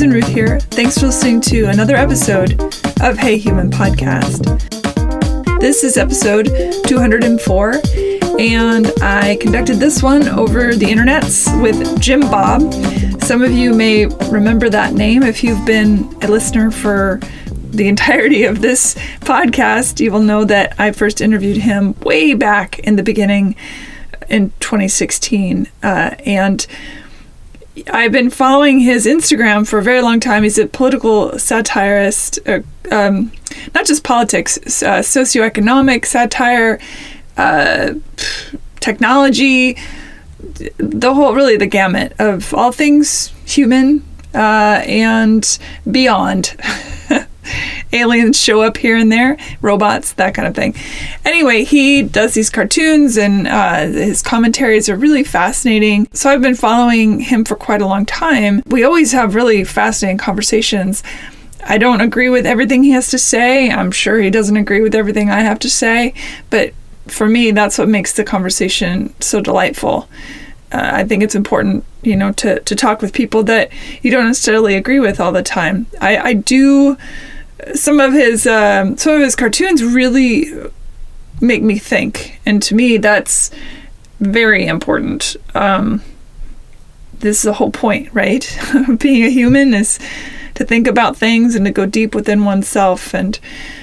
Susan Ruth here. Thanks for listening to another episode of Hey Human Podcast. This is episode 204, and I conducted this one over the internets with MADEbyJIMBOB. Some of you may remember that name if you've been a listener for the entirety of this podcast. You will know that I first interviewed him way back in the beginning in 2016, and I've been following his Instagram for a very long time. He's a political satirist, not just politics, socioeconomic satire, technology, the gamut of all things human and beyond. Aliens show up here and there, robots, that kind of thing. Anyway, he does these cartoons, and his commentaries are really fascinating. So I've been following him for quite a long time. We always have really fascinating conversations. I don't agree with everything he has to say. I'm sure he doesn't agree with everything I have to say. But for me, that's what makes the conversation so delightful. I think it's important, to talk with people that you don't necessarily agree with all the time. I do. Some of his cartoons really make me think, and to me, that's very important. This is the whole point, right? Being a human is to think about things and to go deep within oneself and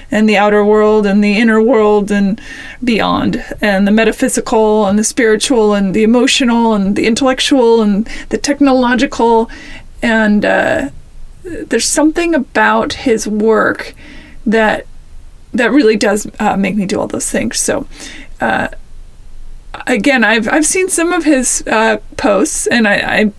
the outer world and the inner world and beyond, and the metaphysical and the spiritual and the emotional and the intellectual and the technological. And there's something about his work that really does make me do all those things. So again, I've seen some of his posts, and I've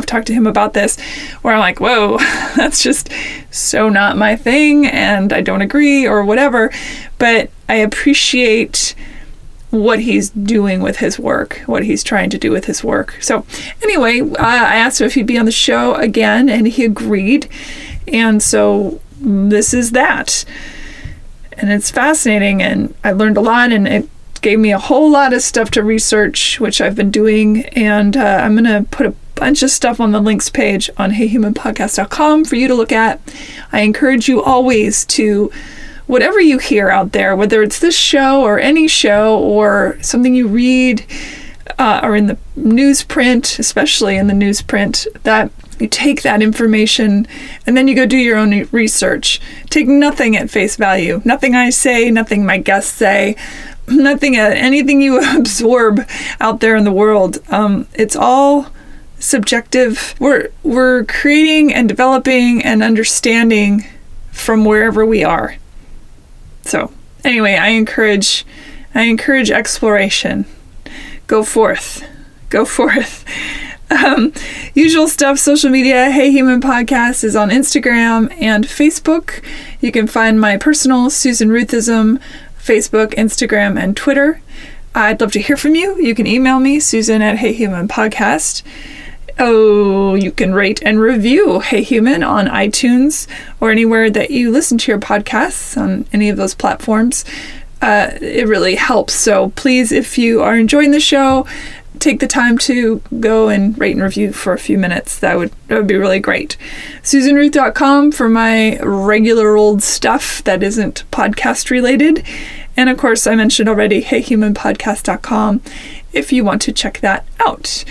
talked to him about this, where I'm like, whoa, that's just so not my thing, and I don't agree or whatever. But I appreciate what he's doing with his work, what he's trying to do with his work. So anyway, I asked him if he'd be on the show again, and he agreed. And so this is that. And it's fascinating, and I learned a lot, and it gave me a whole lot of stuff to research, which I've been doing. And I'm going to put a bunch of stuff on the links page on heyhumanpodcast.com for you to look at. I encourage you always to, whatever you hear out there, whether it's this show or any show or something you read or in the newsprint, especially in the newsprint, that you take that information and then you go do your own research. Take nothing at face value. Nothing I say, nothing my guests say, anything you absorb out there in the world. It's all subjective. We're creating and developing and understanding from wherever we are. So anyway, I encourage exploration. Go forth. Usual stuff, social media. Hey Human Podcast is on Instagram and Facebook. You can find my personal Susan Ruthism, Facebook, Instagram, and Twitter. I'd love to hear from you. You can email me, Susan at Hey Human Podcast. Oh, you can rate and review Hey Human on iTunes or anywhere that you listen to your podcasts, on any of those platforms. It really helps. So please, if you are enjoying the show, take the time to go and rate and review for a few minutes. That would be really great. SusanRuth.com for my regular old stuff that isn't podcast related. And of course, I mentioned already, heyhumanpodcast.com if you want to check that out.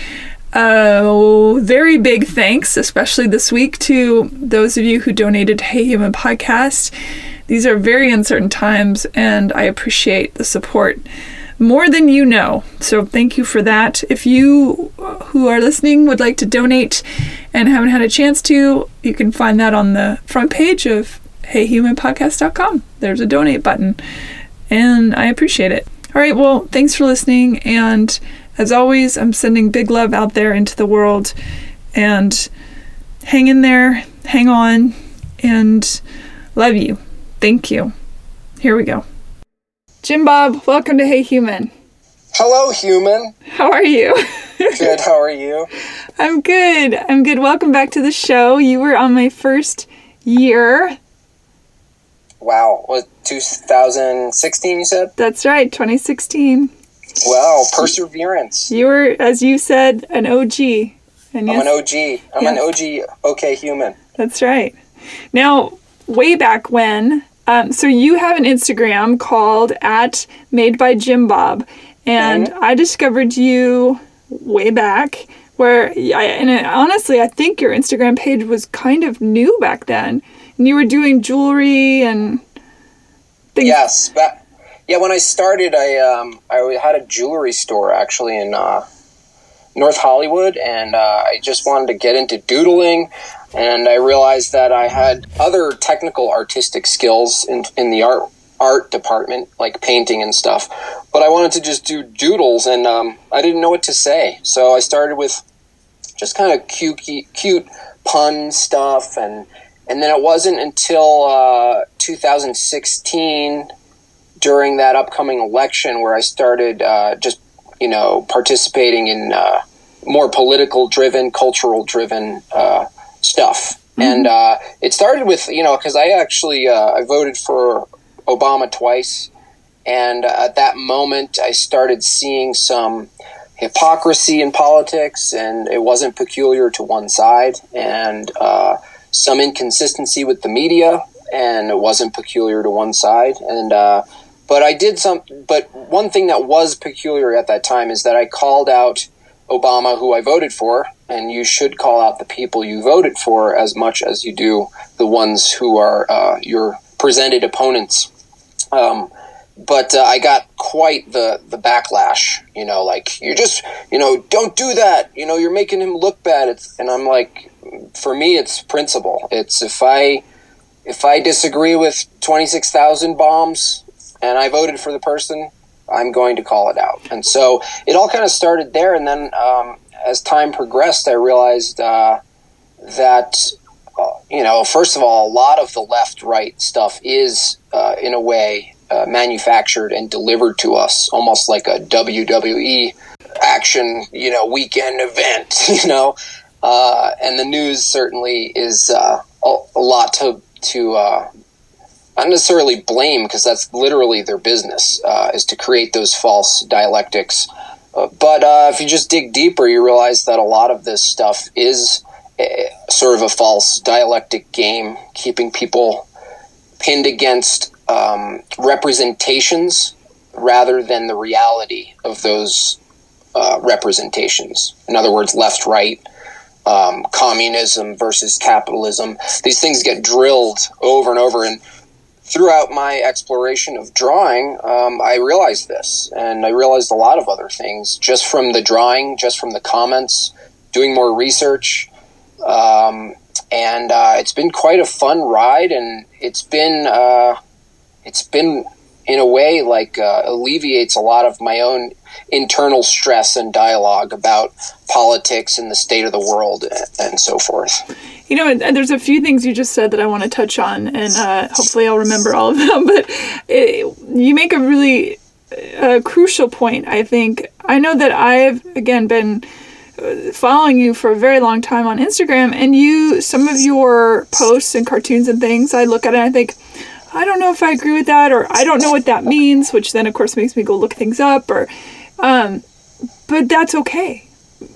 Very big thanks, especially this week, to those of you who donated to Hey Human Podcast. These are very uncertain times, and I appreciate the support more than you know. So thank you for that. If you who are listening would like to donate and haven't had a chance to, you can find that on the front page of heyhumanpodcast.com. There's a donate button, and I appreciate it. All right, well, thanks for listening, and as always, I'm sending big love out there into the world, and hang in there, hang on, and love you. Thank you. Here we go. MADEbyJIMBOB, welcome to Hey Human. Hello, human. How are you? Good, how are you? I'm good. Welcome back to the show. You were on my first year. Wow, what, 2016 you said? That's right, 2016. Wow, perseverance. You were, as you said, an OG. And I'm an OG. I'm an OG okay human. That's right. Now, way back when, so you have an Instagram called @MADEbyJIMBOB, and I discovered you way back honestly, I think your Instagram page was kind of new back then, and you were doing jewelry and things. Yes, when I started, I had a jewelry store actually in North Hollywood, and I just wanted to get into doodling, and I realized that I had other technical artistic skills in the art department, like painting and stuff, but I wanted to just do doodles, and I didn't know what to say, so I started with just kind of cute pun stuff, and then it wasn't until 2016, during that upcoming election, where I started just participating in more political-driven, cultural-driven stuff. And it started with, because I actually I voted for Obama twice, and at that moment I started seeing some hypocrisy in politics, and it wasn't peculiar to one side, and some inconsistency with the media, and it wasn't peculiar to one side, and but one thing that was peculiar at that time is that I called out Obama, who I voted for, and you should call out the people you voted for as much as you do the ones who are your presented opponents. But I got quite the backlash, like, you just, don't do that, you're making him look bad. And I'm like, for me, it's principle. It's if I disagree with 26,000 bombs and I voted for the person, I'm going to call it out. And so it all kind of started there. And then as time progressed, I realized that, first of all, a lot of the left-right stuff is, in a way, manufactured and delivered to us, almost like a WWE action, weekend event, and the news certainly is a lot to not necessarily blame, because that's literally their business, is to create those false dialectics. But if you just dig deeper, you realize that a lot of this stuff is sort of a false dialectic game, keeping people pinned against representations rather than the reality of those representations. In other words, left, right, communism versus capitalism. These things get drilled over and over, and throughout my exploration of drawing, I realized this, and I realized a lot of other things just from the drawing, just from the comments, doing more research, and it's been quite a fun ride, and it's been in a way like alleviates a lot of my own internal stress and dialogue about politics and the state of the world and so forth. And there's a few things you just said that I want to touch on, and hopefully I'll remember all of them, but you make a really crucial point, I think. I know that I've, again, been following you for a very long time on Instagram, and some of your posts and cartoons and things, I look at it and I think, I don't know if I agree with that, or I don't know what that means, which then of course makes me go look things up, or but that's okay.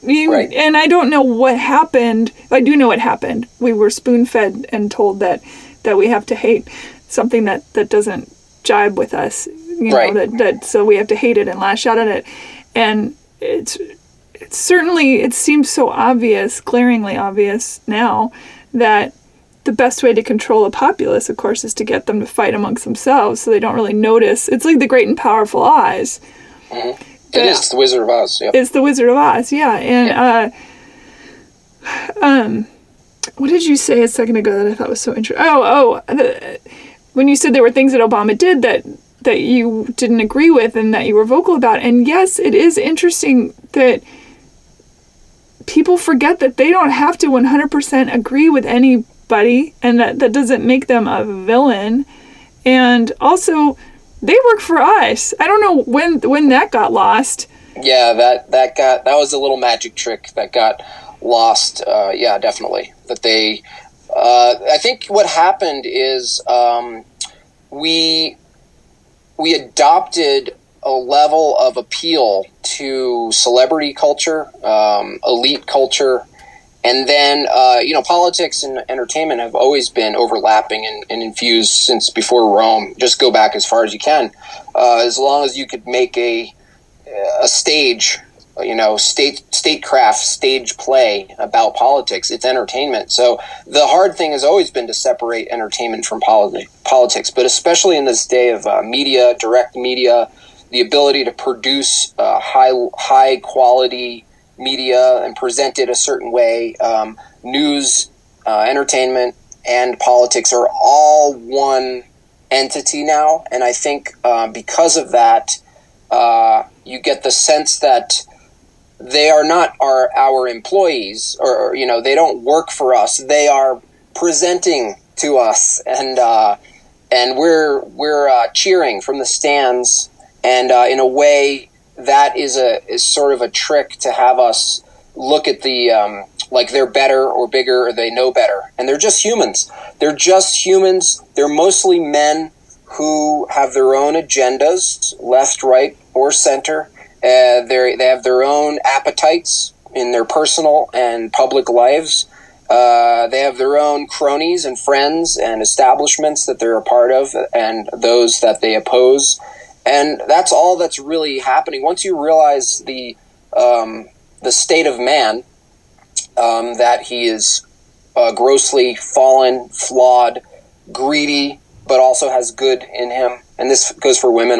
Right. And I don't know what happened. I do know what happened. We were spoon-fed and told that we have to hate something that doesn't jibe with us. That so we have to hate it and lash out at it. And it's certainly, it seems so obvious, glaringly obvious now, that the best way to control a populace, of course, is to get them to fight amongst themselves so they don't really notice. It's like the great and powerful Oz. Mm-hmm. It is the Wizard of Oz. Yep. It's the Wizard of Oz, yeah. And what did you say a second ago that I thought was so interesting? When you said there were things that Obama did that you didn't agree with and that you were vocal about. And yes, it is interesting that people forget that they don't have to 100% agree with anybody, and that doesn't make them a villain. And also, they work for us. I don't know when that got lost. Yeah, that was a little magic trick that got lost. Yeah, definitely. That they, I think what happened is we adopted a level of appeal to celebrity culture, elite culture, And then, politics and entertainment have always been overlapping and infused since before Rome. Just go back as far as you can. As long as you could make a stage, statecraft, stage play about politics, it's entertainment. So the hard thing has always been to separate entertainment from politics, but especially in this day of media, direct media, the ability to produce high quality media and present it a certain way. News, entertainment, and politics are all one entity now, and I think because of that, you get the sense that they are not our employees, or they don't work for us. They are presenting to us, and we're cheering from the stands, and in a way, that is sort of a trick to have us look at the like they're better or bigger or they know better. And they're just humans. They're just humans. They're mostly men who have their own agendas, left, right, or center. They have their own appetites in their personal and public lives. They have their own cronies and friends and establishments that they're a part of, and those that they oppose. And that's all that's really happening. Once you realize the state of man, that he is grossly fallen, flawed, greedy, but also has good in him. And this goes for women.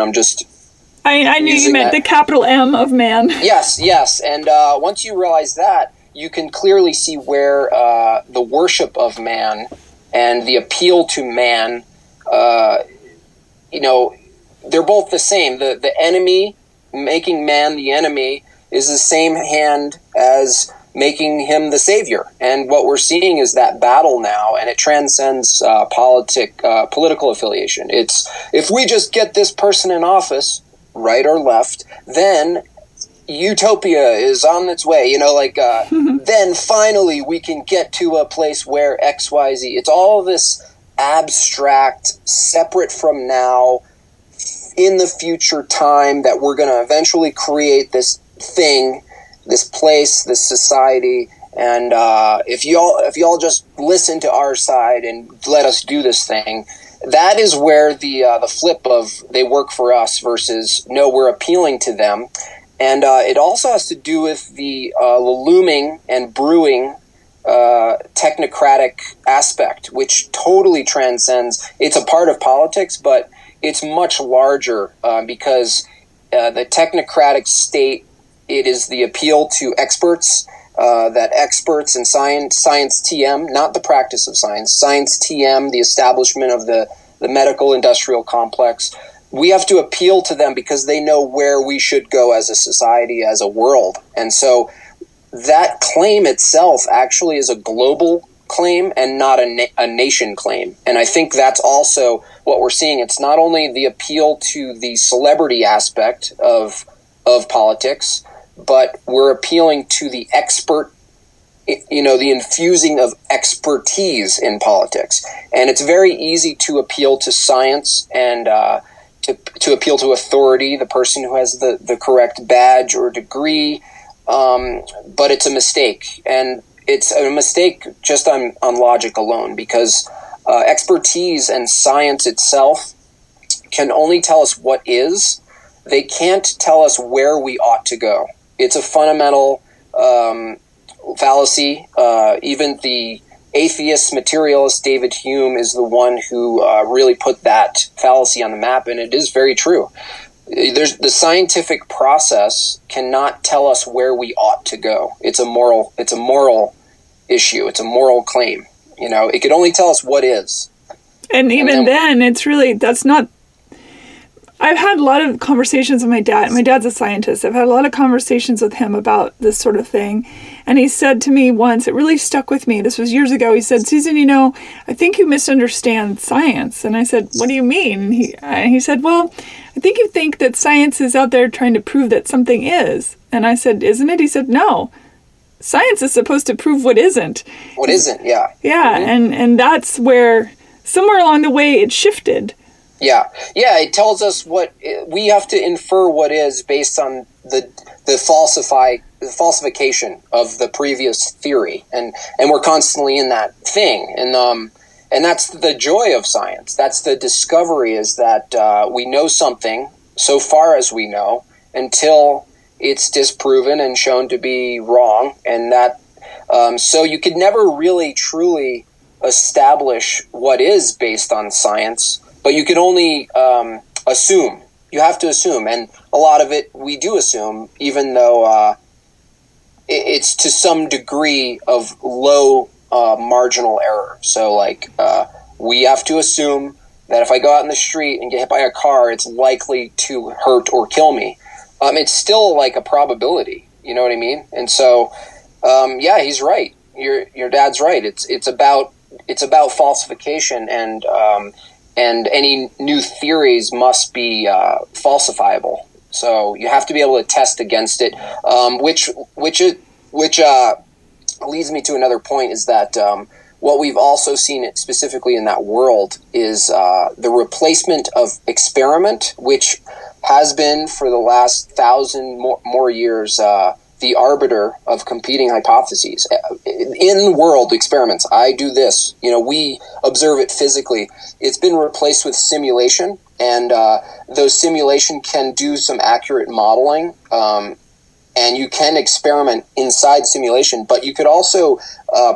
I knew you meant the capital M of man. Yes. And once you realize that, you can clearly see where the worship of man and the appeal to man, they're both the same. The enemy, making man the enemy, is the same hand as making him the savior. And what we're seeing is that battle now, and it transcends political affiliation. It's, if we just get this person in office, right or left, then utopia is on its way. Then finally we can get to a place where XYZ. It's all this abstract, separate from now, in the future time, that we're going to eventually create this thing, this place, this society. And if y'all just listen to our side and let us do this thing, that is where the flip of they work for us versus no, we're appealing to them. And it also has to do with the looming and brewing technocratic aspect, which totally transcends. It's a part of politics, but it's much larger because the technocratic state, it is the appeal to experts, that experts in science TM, not the practice of science TM, the establishment of the medical industrial complex. We have to appeal to them because they know where we should go as a society, as a world. And so that claim itself actually is a global claim and not a nation claim. And I think that's also what we're seeing. It's not only the appeal to the celebrity aspect of politics, but we're appealing to the expert, the infusing of expertise in politics. And it's very easy to appeal to science and to appeal to authority, the person who has the correct badge or degree, but it's a mistake. And it's a mistake just on logic alone, because expertise and science itself can only tell us what is. They can't tell us where we ought to go. It's a fundamental fallacy. Even the atheist materialist David Hume is the one who really put that fallacy on the map, and it is very true. The scientific process cannot tell us where we ought to go. It's a moral issue. It's a moral claim. It could only tell us what is. And even then it's really, that's not. I've had a lot of conversations with my dad. My dad's a scientist. I've had a lot of conversations with him about this sort of thing. And he said to me once, it really stuck with me. This was years ago. He said, Susan, I think you misunderstand science. And I said, what do you mean? And he said, well, I think you think that science is out there trying to prove that something is. And I said, isn't it? He said, no. Science is supposed to prove what isn't. What isn't, yeah. Yeah, mm-hmm. and that's where, somewhere along the way, it shifted. Yeah, it tells us what we have to infer what is based on the falsified falsification of the previous theory, and we're constantly in that thing, and that's the joy of science. That's the discovery, is that we know something so far as we know until it's disproven and shown to be wrong, and that so you could never really truly establish what is based on science, but you can only assume. You have to assume, and a lot of it we do assume, even though it's to some degree of low marginal error. So like we have to assume that if I go out in the street and get hit by a car, it's likely to hurt or kill me. It's still like a probability, you know what I mean? And so yeah, he's right. Your dad's right. It's about falsification, and any new theories must be falsifiable. So you have to be able to test against it, which leads me to another point, is that what we've also seen specifically in that world is the replacement of experiment, which has been for the last 1,000 more years the arbiter of competing hypotheses. In world experiments, I do this, we observe it physically. It's been replaced with simulation, and those simulation can do some accurate modeling, and you can experiment inside simulation, but you could also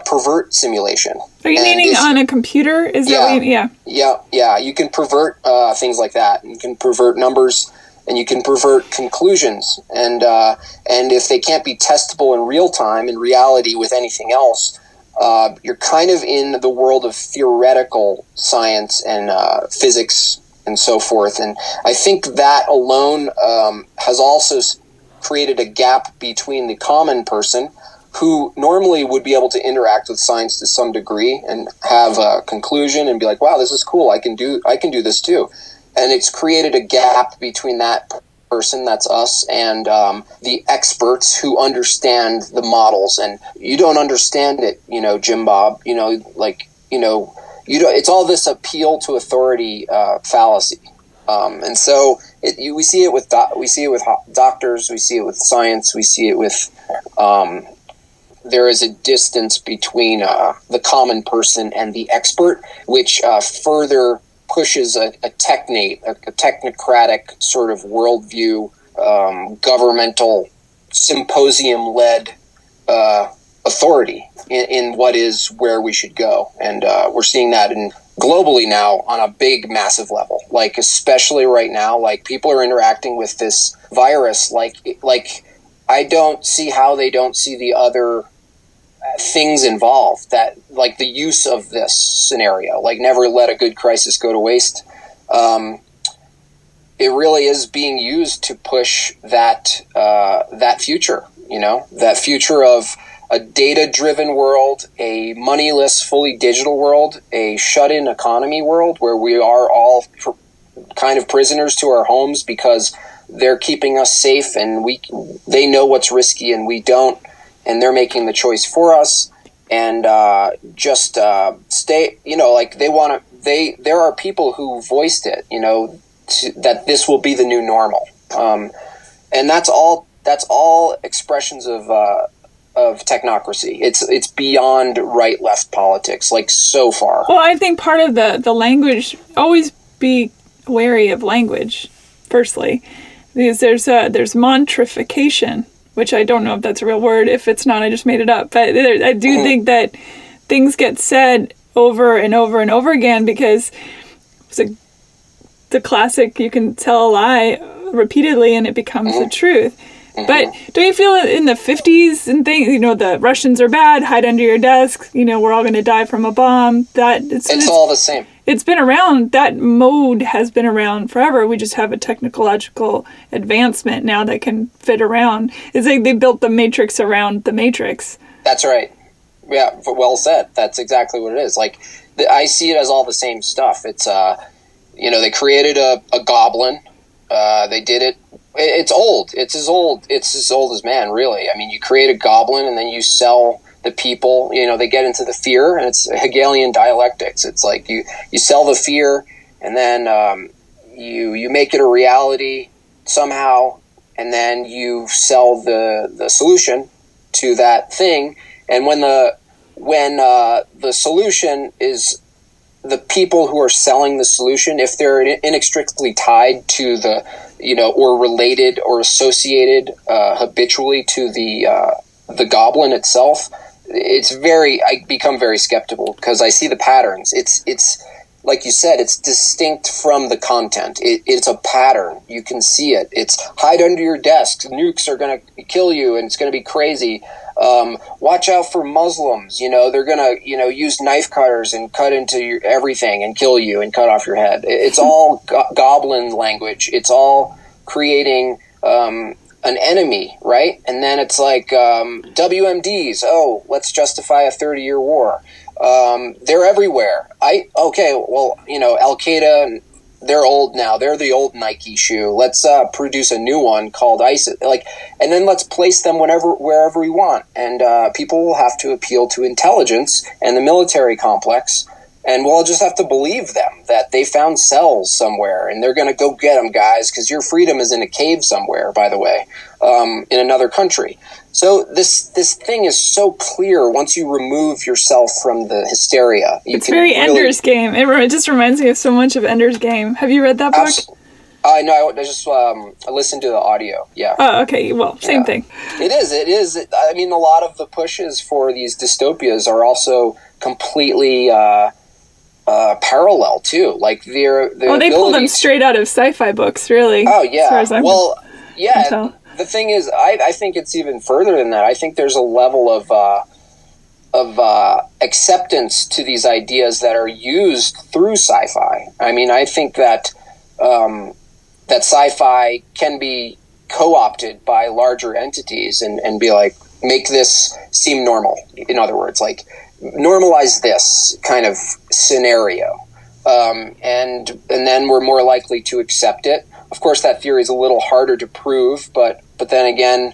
pervert simulation. Are you meaning on a computer? Is that what you, yeah. You can pervert things like that. You can pervert numbers, and you can pervert conclusions, and if they can't be testable in real time, in reality, with anything else, you're kind of in the world of theoretical science and physics and so forth. And I think that alone has also created a gap between the common person, who normally would be able to interact with science to some degree and have a conclusion and be like, wow, this is cool, I can do this too. And it's created a gap between that person, that's us, and the experts who understand the models. And you don't understand it, Jim Bob, it's all this appeal to authority fallacy. And so we see it with doctors, we see it with science, we see it with there is a distance between the common person and the expert, which further pushes a technocratic sort of worldview, governmental symposium-led authority in what is where we should go. And we're seeing that globally now on a big, massive level. Like, especially right now, like, people are interacting with this virus. Like I don't see how they don't see the other things involved, that like the use of this scenario, like never let a good crisis go to waste. It really is being used to push that future, that future of a data-driven world, a moneyless, fully digital world, a shut-in economy world where we are all kind of prisoners to our homes because they're keeping us safe, and they know what's risky and we don't, and they're making the choice for us. And just stay, there are people who voiced it, that this will be the new normal, and that's all expressions of technocracy. It's beyond right-left politics, like, so far. Well, I think part of the language, always be wary of language, firstly, because there's montrification, which I don't know if that's a real word. If it's not, I just made it up. But I do think that things get said over and over and over again because it's the classic, you can tell a lie repeatedly and it becomes the truth. But don't you feel in the 50s and things, the Russians are bad, hide under your desk, we're all going to die from a bomb. It's all the same. It's been around. That mode has been around forever. We just have a technological advancement now that can fit around. It's like they built the Matrix around the Matrix. That's right. Yeah, well said. That's exactly what it is. Like, I see it as all the same stuff. It's, they created a goblin. They did it. It's old. It's as old as man, really. I mean, you create a goblin and then you sell the people, they get into the fear, and it's Hegelian dialectics. It's like you sell the fear, and then you make it a reality somehow, and then you sell the solution to that thing. And when the solution is the people who are selling the solution, if they're inextricably tied to the, or related or associated habitually to the goblin itself, I become very skeptical because I see the patterns. It's like you said, it's distinct from the content. It's a pattern. You can see it. It's hide under your desk. Nukes are going to kill you, and it's going to be crazy. Watch out for Muslims. They're going to, use knife cutters and cut into everything and kill you and cut off your head. It's all goblin language. It's all creating an enemy, right? And then it's like WMDs. Oh, let's justify a 30-year war. They're everywhere. Al Qaeda, they're old now. They're the old Nike shoe. Let's produce a new one called ISIS. And then let's place them wherever we want. And people will have to appeal to intelligence and the military complex, and we'll just have to believe them that they found cells somewhere, and they're going to go get them, guys, because your freedom is in a cave somewhere, by the way, in another country. So this thing is so clear once you remove yourself from the hysteria. It's very Ender's Game. It just reminds me of so much of Ender's Game. Have you read that book? No, I just listened to the audio. Yeah. Oh, okay. Well, same thing. It is. I mean, a lot of the pushes for these dystopias are also completely parallel too. Like they pull them straight out of sci-fi books, really. Oh yeah. As far as yeah. The thing is, I think it's even further than that. I think there's a level of acceptance to these ideas that are used through sci-fi. I mean, I think that that sci-fi can be co-opted by larger entities and be like, make this seem normal. In other words, like normalize this kind of scenario, and then we're more likely to accept it. Of course, that theory is a little harder to prove, but then again,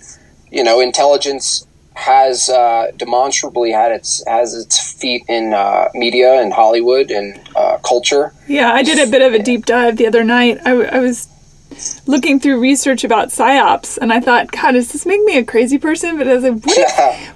intelligence has demonstrably has its feet in media and Hollywood and culture. Yeah, I did a bit of a deep dive the other night. I was looking through research about psyops, and I thought, God, does this make me a crazy person? But I was like,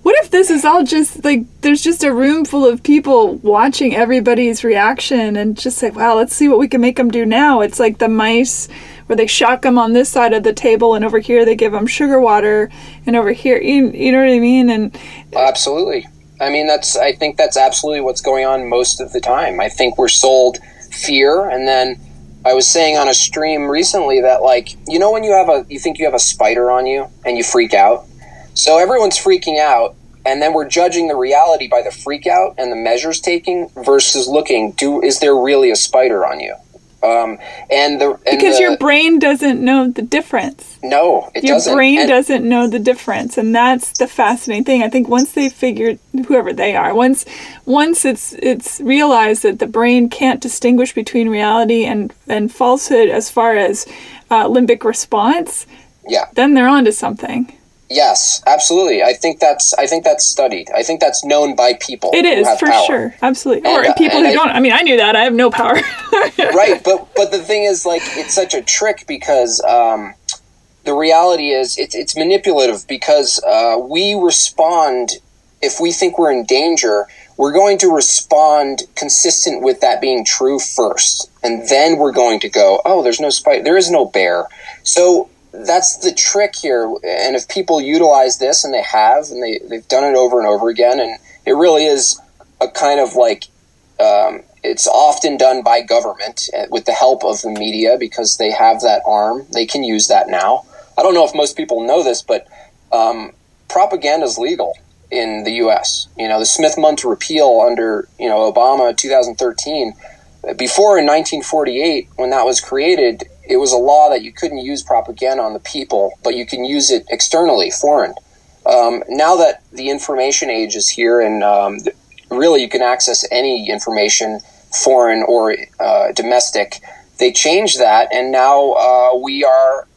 what if this is all just like, there's just a room full of people watching everybody's reaction and just like, wow, let's see what we can make them do now. It's like the mice where they shock them on this side of the table, and over here they give them sugar water, and over here, you know what I mean? And absolutely. I mean, I think that's absolutely what's going on most of the time. I think we're sold fear, and then I was saying on a stream recently that, like, when you think you have a spider on you and you freak out. So everyone's freaking out, and then we're judging the reality by the freak out and the measures taking versus looking, is there really a spider on you? Because your brain doesn't know the difference. No, it doesn't. Your brain doesn't know the difference, and that's the fascinating thing. I think once they figured, whoever they are, once it's realized that the brain can't distinguish between reality and falsehood as far as limbic response, then they're onto something. Yes, absolutely. I think that's studied. I think that's known by people. It is, for power. Sure. Absolutely. Or people who don't. I mean, I knew that. I have no power. Right, but the thing is, like, it's such a trick because the reality is it's manipulative because we respond, if we think we're in danger, we're going to respond consistent with that being true first. And then we're going to go, oh, there's no spider, there is no bear. So that's the trick here, and if people utilize this, and they have, and they've done it over and over again, and it really is a kind of like, it's often done by government with the help of the media because they have that arm. They can use that now. I don't know if most people know this, but propaganda is legal in the U.S. The Smith-Mundt repeal under Obama 2013. Before in 1948, when that was created, it was a law that you couldn't use propaganda on the people, but you can use it externally, foreign. Now that the information age is here, and really you can access any information, foreign or domestic, they changed that, and now we are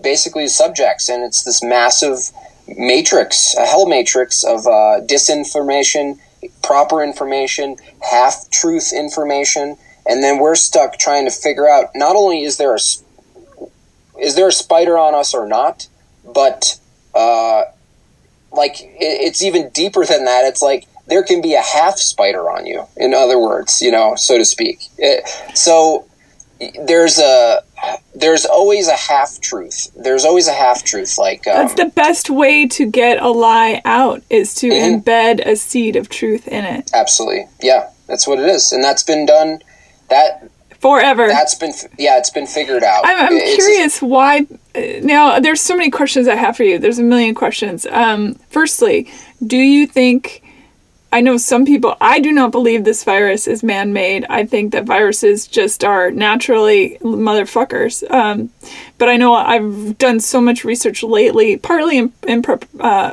basically subjects, and it's this massive matrix, a hell matrix of disinformation, proper information, half-truth information. And then we're stuck trying to figure out, not only is there a spider on us or not, but it's even deeper than that. It's like there can be a half spider on you, in other words, so to speak. So there's always a half truth. There's always a half truth. That's the best way to get a lie out, is to embed a seed of truth in it. Absolutely. Yeah, that's what it is. And that's been done forever. It's been figured out. I'm curious why. Now, there's so many questions I have for you. There's a million questions. Firstly, do you think, I know some people, I do not believe this virus is man-made. I think that viruses just are naturally motherfuckers. But I know I've done so much research lately, partly in prep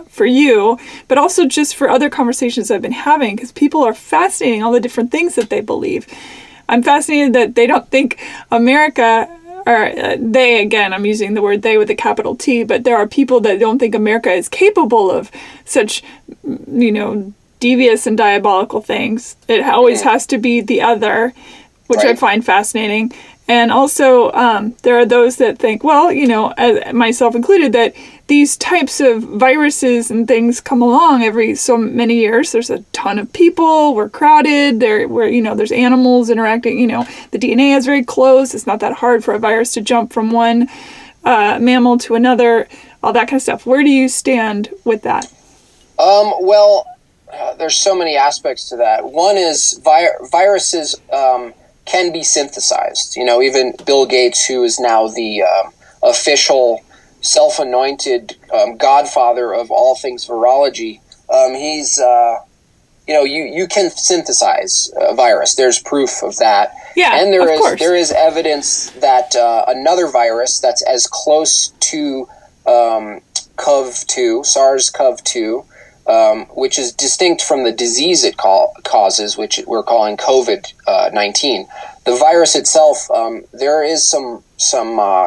for you, but also just for other conversations I've been having, because people are fascinating, all the different things that they believe. I'm fascinated that they don't think America, or they, again, I'm using the word they with a capital T, but there are people that don't think America is capable of such, devious and diabolical things. It always has to be the other, which I find fascinating. And also, there are those that think, well, as myself included, that these types of viruses and things come along every so many years. There's a ton of people. We're crowded. There's animals interacting. The DNA is very close. It's not that hard for a virus to jump from one mammal to another. All that kind of stuff. Where do you stand with that? There's so many aspects to that. One is viruses can be synthesized. Even Bill Gates, who is now the official self-anointed godfather of all things virology, he's, you can synthesize a virus. There's proof of that. Yeah, and course. There is evidence that another virus that's as close to CoV-2, SARS-CoV-2, which is distinct from the disease it causes, which we're calling COVID-19. The virus itself, there is some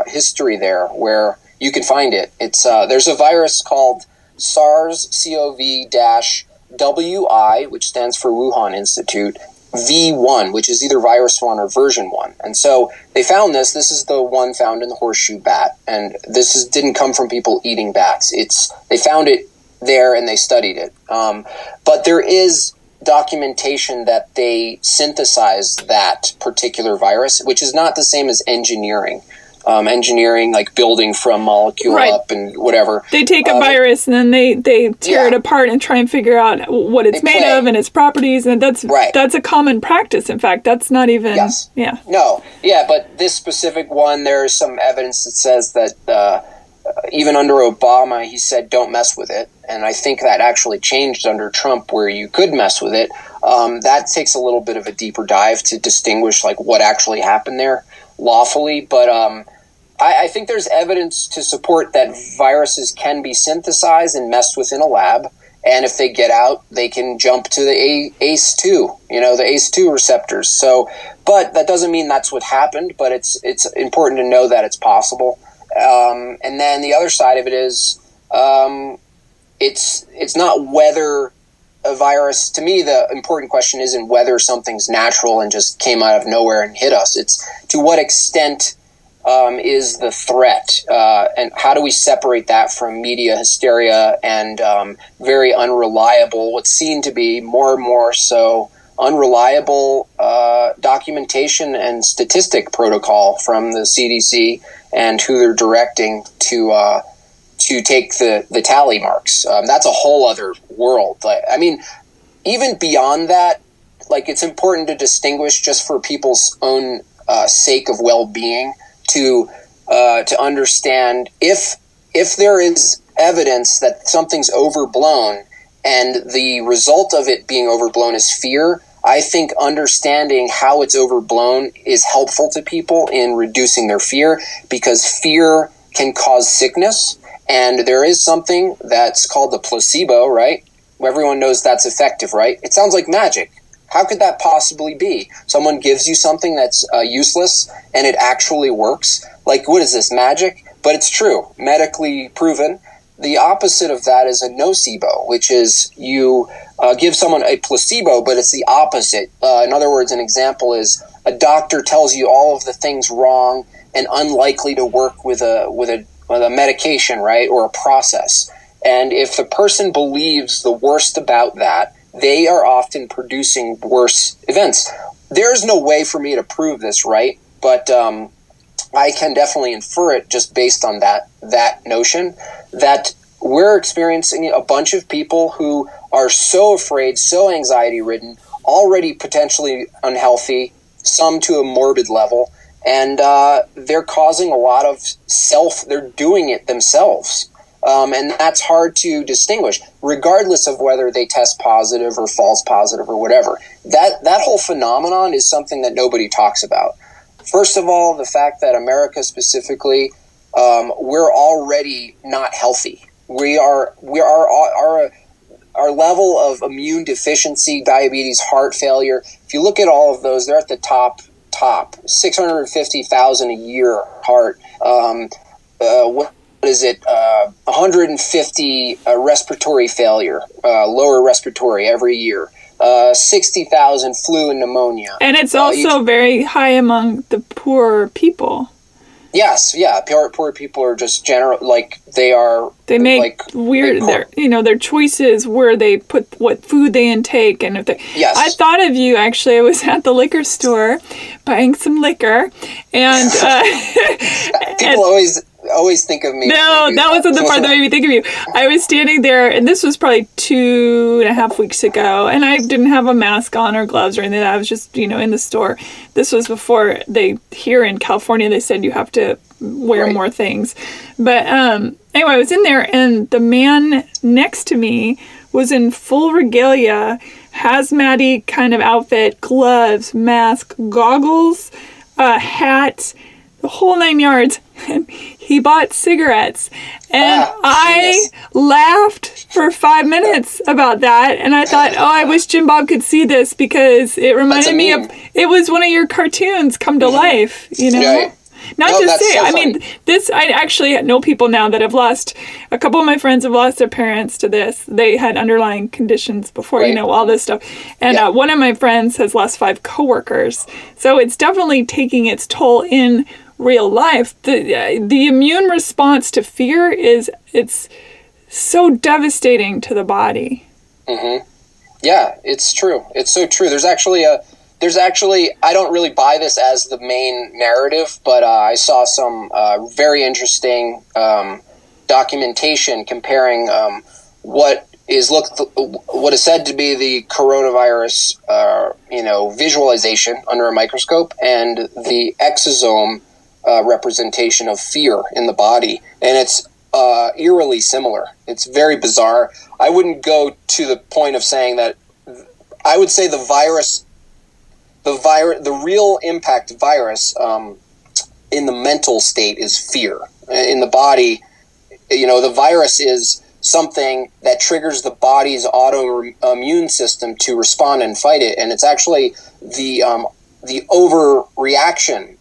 history there where you can find it. It's there's a virus called SARS-CoV-WI, which stands for Wuhan Institute, V1, which is either virus 1 or version 1. And so they found this. This is the one found in the horseshoe bat, and didn't come from people eating bats. They found it there and they studied it. But there is documentation that they synthesized that particular virus, which is not the same as engineering. Engineering, like building from molecule up and whatever. They take a virus and then they tear it apart and try and figure out what it's made of and its properties, and that's a common practice. In fact, that's not even but this specific one, there's some evidence that says that even under Obama, he said don't mess with it, and I think that actually changed under Trump, where you could mess with it. That takes a little bit of a deeper dive to distinguish like what actually happened there lawfully, but I think there's evidence to support that viruses can be synthesized and messed with in a lab, and if they get out, they can jump to the ACE2, the ACE2 receptors. So, but that doesn't mean that's what happened, but it's important to know that it's possible. And then the other side of it is, it's not whether a virus, to me, the important question isn't whether something's natural and just came out of nowhere and hit us. It's to what extent is the threat, and how do we separate that from media hysteria and very unreliable, what's seen to be more and more so unreliable documentation and statistic protocol from the CDC and who they're directing to take the tally marks. That's a whole other world. Even beyond that, it's important to distinguish, just for people's own sake of well-being, to understand if there is evidence that something's overblown and the result of it being overblown is fear. I think understanding how it's overblown is helpful to people in reducing their fear, because fear can cause sickness. And there is something that's called the placebo, right? Everyone knows that's effective, right? It sounds like magic. How could that possibly be? Someone gives you something that's useless and it actually works. What is this, magic? But it's true, medically proven. The opposite of that is a nocebo, which is you give someone a placebo, but it's the opposite. In other words, an example is a doctor tells you all of the things wrong and unlikely to work with a a medication, right, or a process. And if the person believes the worst about that, they are often producing worse events. There's no way for me to prove this, right? But I can definitely infer it just based on that notion that we're experiencing a bunch of people who are so afraid, so anxiety-ridden, already potentially unhealthy, some to a morbid level, and they're causing a lot of they're doing it themselves. And that's hard to distinguish, regardless of whether they test positive or false positive or whatever. That whole phenomenon is something that nobody talks about. First of all, the fact that America specifically, we're already not healthy. Our level of immune deficiency, diabetes, heart failure, if you look at all of those, they're at the top, 650,000 a year heart. What is it? 150 respiratory failure, lower respiratory every year. 60,000 flu and pneumonia. And it's also very high among the poor people. Yes, yeah. Poor people are just they make like weird their choices where they put what food they intake, and if they. Yes. I thought of you actually. I was at the liquor store buying some liquor, and people always think of me. No, that wasn't the part that made me think of you. I was standing there, and this was probably 2.5 weeks ago, and I didn't have a mask on or gloves or anything. I was just, in the store. This was before here in California, they said you have to wear more things. But anyway, I was in there, and the man next to me was in full regalia, hazmat-y kind of outfit, gloves, mask, goggles, hat, the whole 9 yards. And he bought cigarettes, and I laughed for 5 minutes about that, and I thought, I wish Jim Bob could see this, because it reminded me of, it was one of your cartoons come to life, Right. Not to say, so funny. I actually know people now that have lost, a couple of my friends have lost their parents to this. They had underlying conditions before, all this stuff. And one of my friends has lost 5 coworkers. So it's definitely taking its toll in real life. The immune response to fear it's so devastating to the body. Mm-hmm. Yeah, it's true. It's so true. There's actually I don't really buy this as the main narrative, but I saw some very interesting documentation comparing what is said to be the coronavirus visualization under a microscope and the exosome representation of fear in the body, and it's eerily similar. It's very bizarre. I wouldn't go to the point of saying that. I would say the real impact virus in the mental state is fear. In the body, the virus is something that triggers the body's autoimmune system to respond and fight it, and it's actually the overreaction.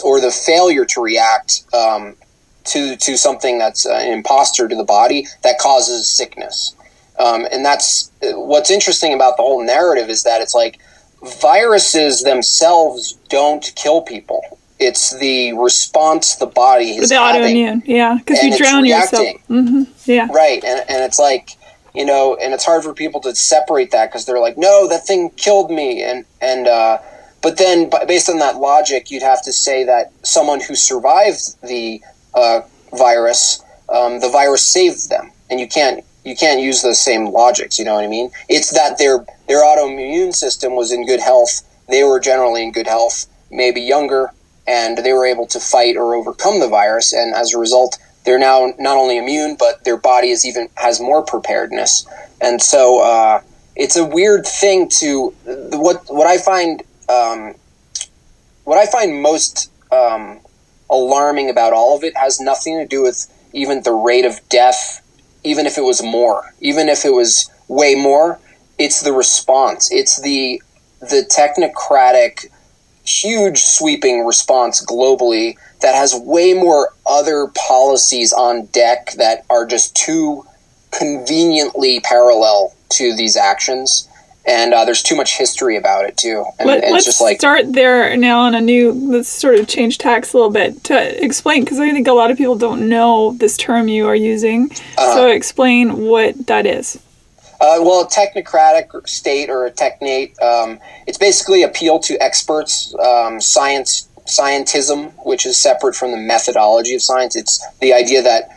Or the failure to react to something that's an imposter to the body that causes sickness. And that's what's interesting about the whole narrative, is that it's like viruses themselves don't kill people. It's the response the body is having. Autoimmune, because you drown yourself. Mm-hmm. Yeah. Right, and it's like, and it's hard for people to separate that, because they're like, no, that thing killed me, but then, based on that logic, you'd have to say that someone who survived the virus saved them, and you can't use those same logics. You know what I mean? It's that their autoimmune system was in good health. They were generally in good health, maybe younger, and they were able to fight or overcome the virus. And as a result, they're now not only immune, but their body has more preparedness. And so it's a weird thing to what I find. What I find most alarming about all of it has nothing to do with even the rate of death, even if it was way more. It's the response. It's the technocratic, huge sweeping response globally that has way more other policies on deck that are just too conveniently parallel to these actions. And there's too much history about it too. And Let's it's just like, start there now on let's sort of change tacks a little bit to explain, because I think a lot of people don't know this term you are using. So explain what that is. Well, a technocratic state or a technate, it's basically appeal to experts, scientism, which is separate from the methodology of science. It's the idea that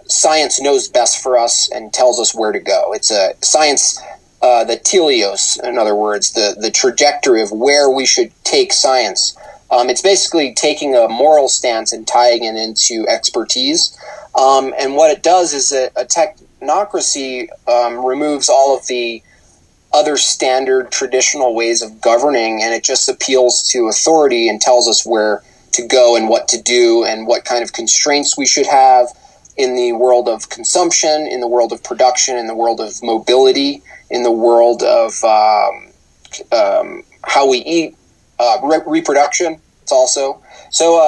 science knows best for us and tells us where to go. It's a science, the teleos, in other words, the trajectory of where we should take science. It's basically taking a moral stance and tying it into expertise. And what it does is a technocracy removes all of the other standard traditional ways of governing, and it just appeals to authority and tells us where to go and what to do and what kind of constraints we should have in the world of consumption, in the world of production, in the world of mobility, in the world of how we eat, reproduction. It's also so.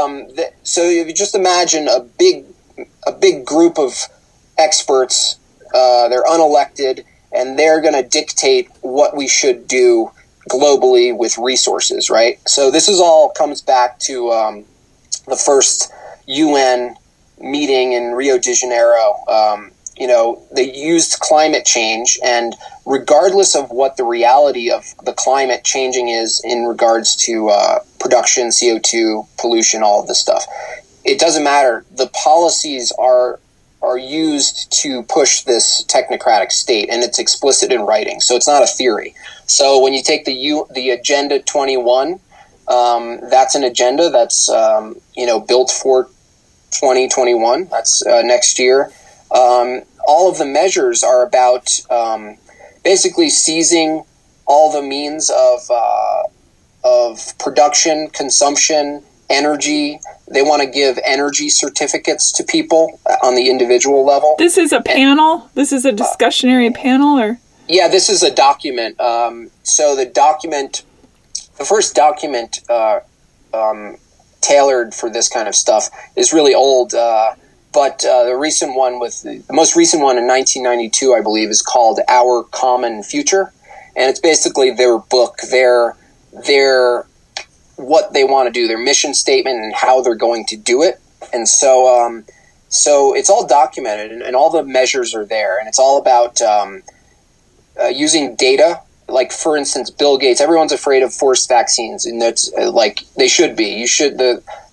So if you just imagine a big group of experts, they're unelected, and they're going to dictate what we should do globally with resources, right? So this is all comes back to the first UN meeting in Rio de Janeiro. They used climate change, and regardless of what the reality of the climate changing is in regards to production, CO2, pollution, all of this stuff, it doesn't matter. The policies are used to push this technocratic state, and it's explicit in writing, so it's not a theory. So when you take the Agenda 21, that's an agenda that's built for 2021. That's next year. All of the measures are about basically seizing all the means of production, consumption, energy. They want to give energy certificates to people on the individual level. This is a panel? This is a discussionary panel? Or yeah, this is a document. So the first document tailored for this kind of stuff is really old, but the most recent one in 1992, I believe, is called Our Common Future, and it's basically their book, their what they want to do, their mission statement, and how they're going to do it. And so it's all documented, and all the measures are there, and it's all about using data. Like, for instance, Bill Gates, everyone's afraid of forced vaccines, and that's they should be.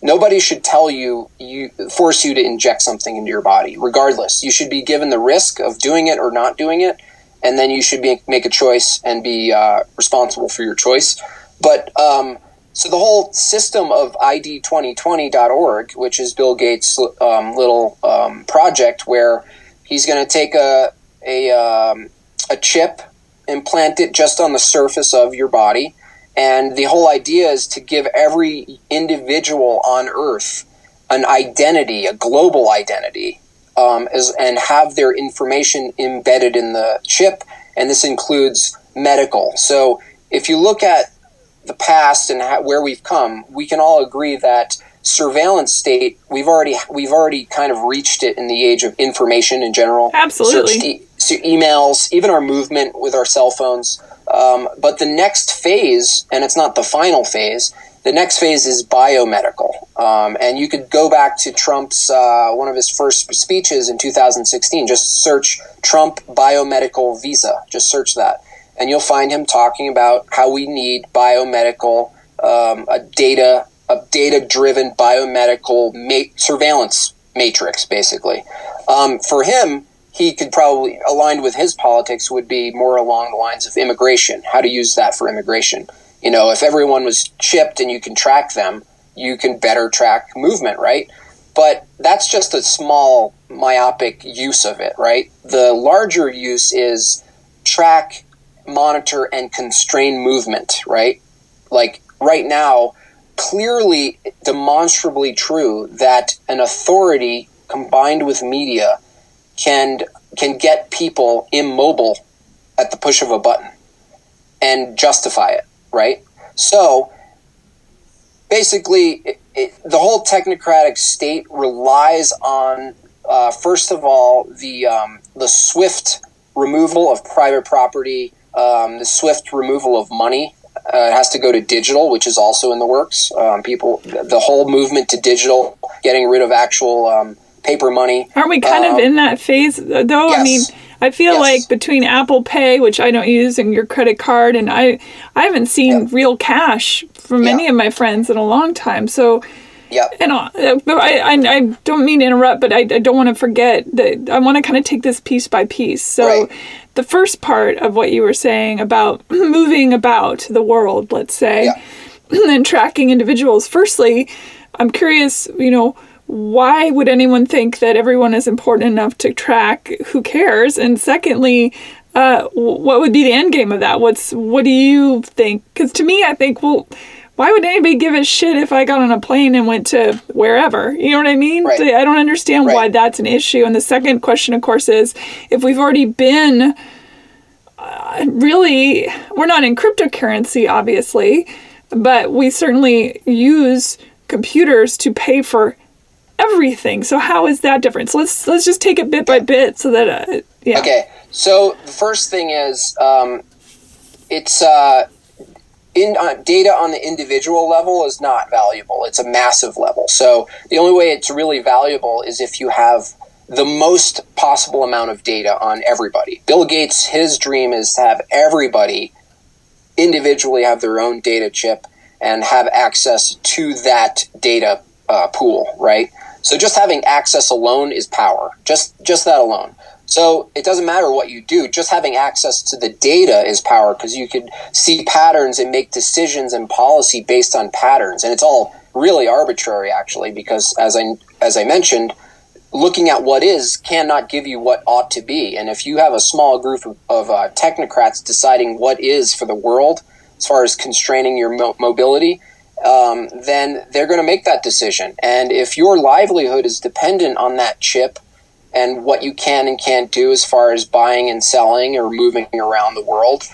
Nobody should force you to inject something into your body, regardless. You should be given the risk of doing it or not doing it, and then you should make a choice and be responsible for your choice. But so the whole system of ID2020.org, which is Bill Gates' little project, where he's going to take a chip, implant it just on the surface of your body, and the whole idea is to give every individual on Earth an identity, a global identity, and have their information embedded in the chip, and this includes medical. So if you look at the past and where we've come, we can all agree that surveillance state, we've already kind of reached it in the age of information in general. Absolutely. Emails, even our movement with our cell phones. But the next phase, and it's not the final phase, the next phase is biomedical. And you could go back to Trump's, one of his first speeches in 2016, just search Trump biomedical visa, just search that. And you'll find him talking about how we need biomedical, a data-driven biomedical surveillance matrix, basically. For him, he could probably, aligned with his politics, would be more along the lines of immigration, how to use that for immigration. If everyone was chipped and you can track them, you can better track movement, right? But that's just a small, myopic use of it, right? The larger use is track, monitor, and constrain movement, right? Like right now, clearly demonstrably true that an authority combined with media can get people immobile at the push of a button and justify it, right? So basically, the whole technocratic state relies on, first of all, the swift removal of private property, the swift removal of money. It has to go to digital, which is also in the works. The whole movement to digital, getting rid of actual paper money. Aren't we kind of in that phase, though? Yes. I mean, I feel like between Apple Pay, which I don't use, and your credit card, and I haven't seen real cash from any of my friends in a long time. So, and I don't mean to interrupt, but I don't want to forget that I want to kind of take this piece by piece. So the first part of what you were saying about moving about the world, let's say, and tracking individuals. Firstly, I'm curious, why would anyone think that everyone is important enough to track? Who cares? And secondly, what would be the end game of that? What do you think? Because to me, I think, well, why would anybody give a shit if I got on a plane and went to wherever? You know what I mean? Right. I don't understand why that's an issue. And the second question, of course, is if we've already been really, we're not in cryptocurrency, obviously, but we certainly use computers to pay for everything. So how is that different? So let's just take it bit by bit so that Okay. So the first thing is it's data on the individual level is not valuable. It's a massive level. So the only way it's really valuable is if you have the most possible amount of data on everybody. Bill Gates, his dream is to have everybody individually have their own data chip and have access to that data pool, right? So just having access alone is power, just that alone. So it doesn't matter what you do, just having access to the data is power because you could see patterns and make decisions and policy based on patterns. And it's all really arbitrary, actually, because as I mentioned, looking at what is cannot give you what ought to be. And if you have a small group of technocrats deciding what is for the world, as far as constraining your mobility, then they're going to make that decision. And if your livelihood is dependent on that chip and what you can and can't do as far as buying and selling or moving around the world,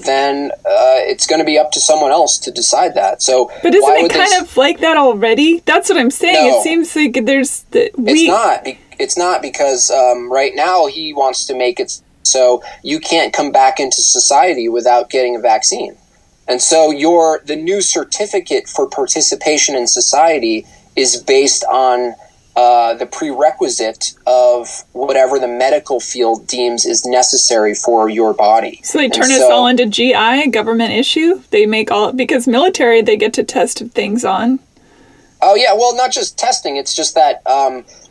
then it's going to be up to someone else to decide that. So, but isn't it kind of like that already? That's what I'm saying. No, it seems like there's It's not because right now he wants to make it so you can't come back into society without getting a vaccine. And so the new certificate for participation in society is based on the prerequisite of whatever the medical field deems is necessary for your body. So they turn us all into GI, government issue? They make all, because military, they get to test things on. Oh, yeah. Well, not just testing. It's just that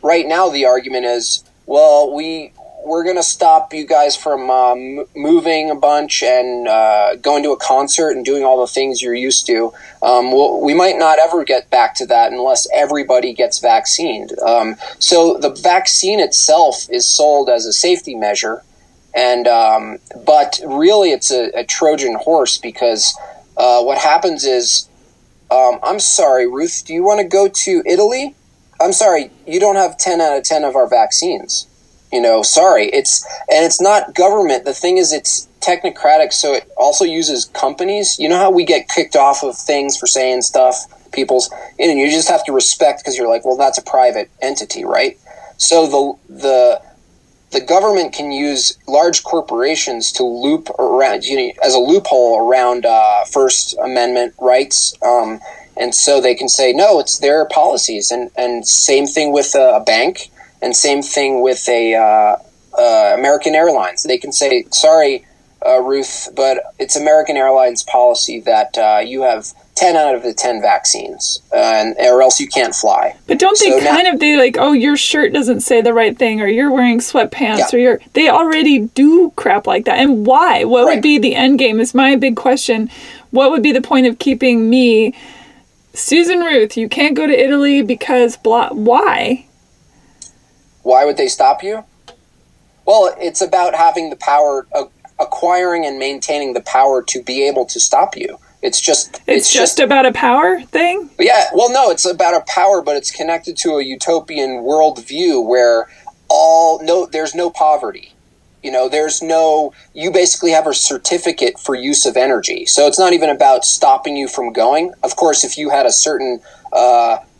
right now the argument is, well, we're going to stop you guys from moving a bunch and going to a concert and doing all the things you're used to. We might not ever get back to that unless everybody gets vaccinated. So the vaccine itself is sold as a safety measure, and but really it's a Trojan horse because what happens is, I'm sorry, Ruth, do you want to go to Italy? I'm sorry, you don't have 10 out of 10 of our vaccines. Sorry, it's not government. The thing is, it's technocratic, so it also uses companies. You know how we get kicked off of things for saying stuff, and you just have to respect because you're like, well, that's a private entity, right? So the government can use large corporations to loop around, as a loophole around First Amendment rights, and so they can say no, it's their policies, and same thing with a bank. And same thing with American Airlines. They can say, sorry, Ruth, but it's American Airlines policy that you have 10 out of the 10 vaccines, or else you can't fly. But don't they like, oh, your shirt doesn't say the right thing, or you're wearing sweatpants, or they already do crap like that. And why? What would be the end game is my big question. What would be the point of keeping me, Susan Ruth, you can't go to Italy because blah, why? Why would they stop you? Well, it's about having the power, acquiring and maintaining the power to be able to stop you. It's just about a power thing? Yeah, well, no, it's about a power, but it's connected to a utopian worldview where there's no poverty. You basically have a certificate for use of energy. So it's not even about stopping you from going. Of course, if you had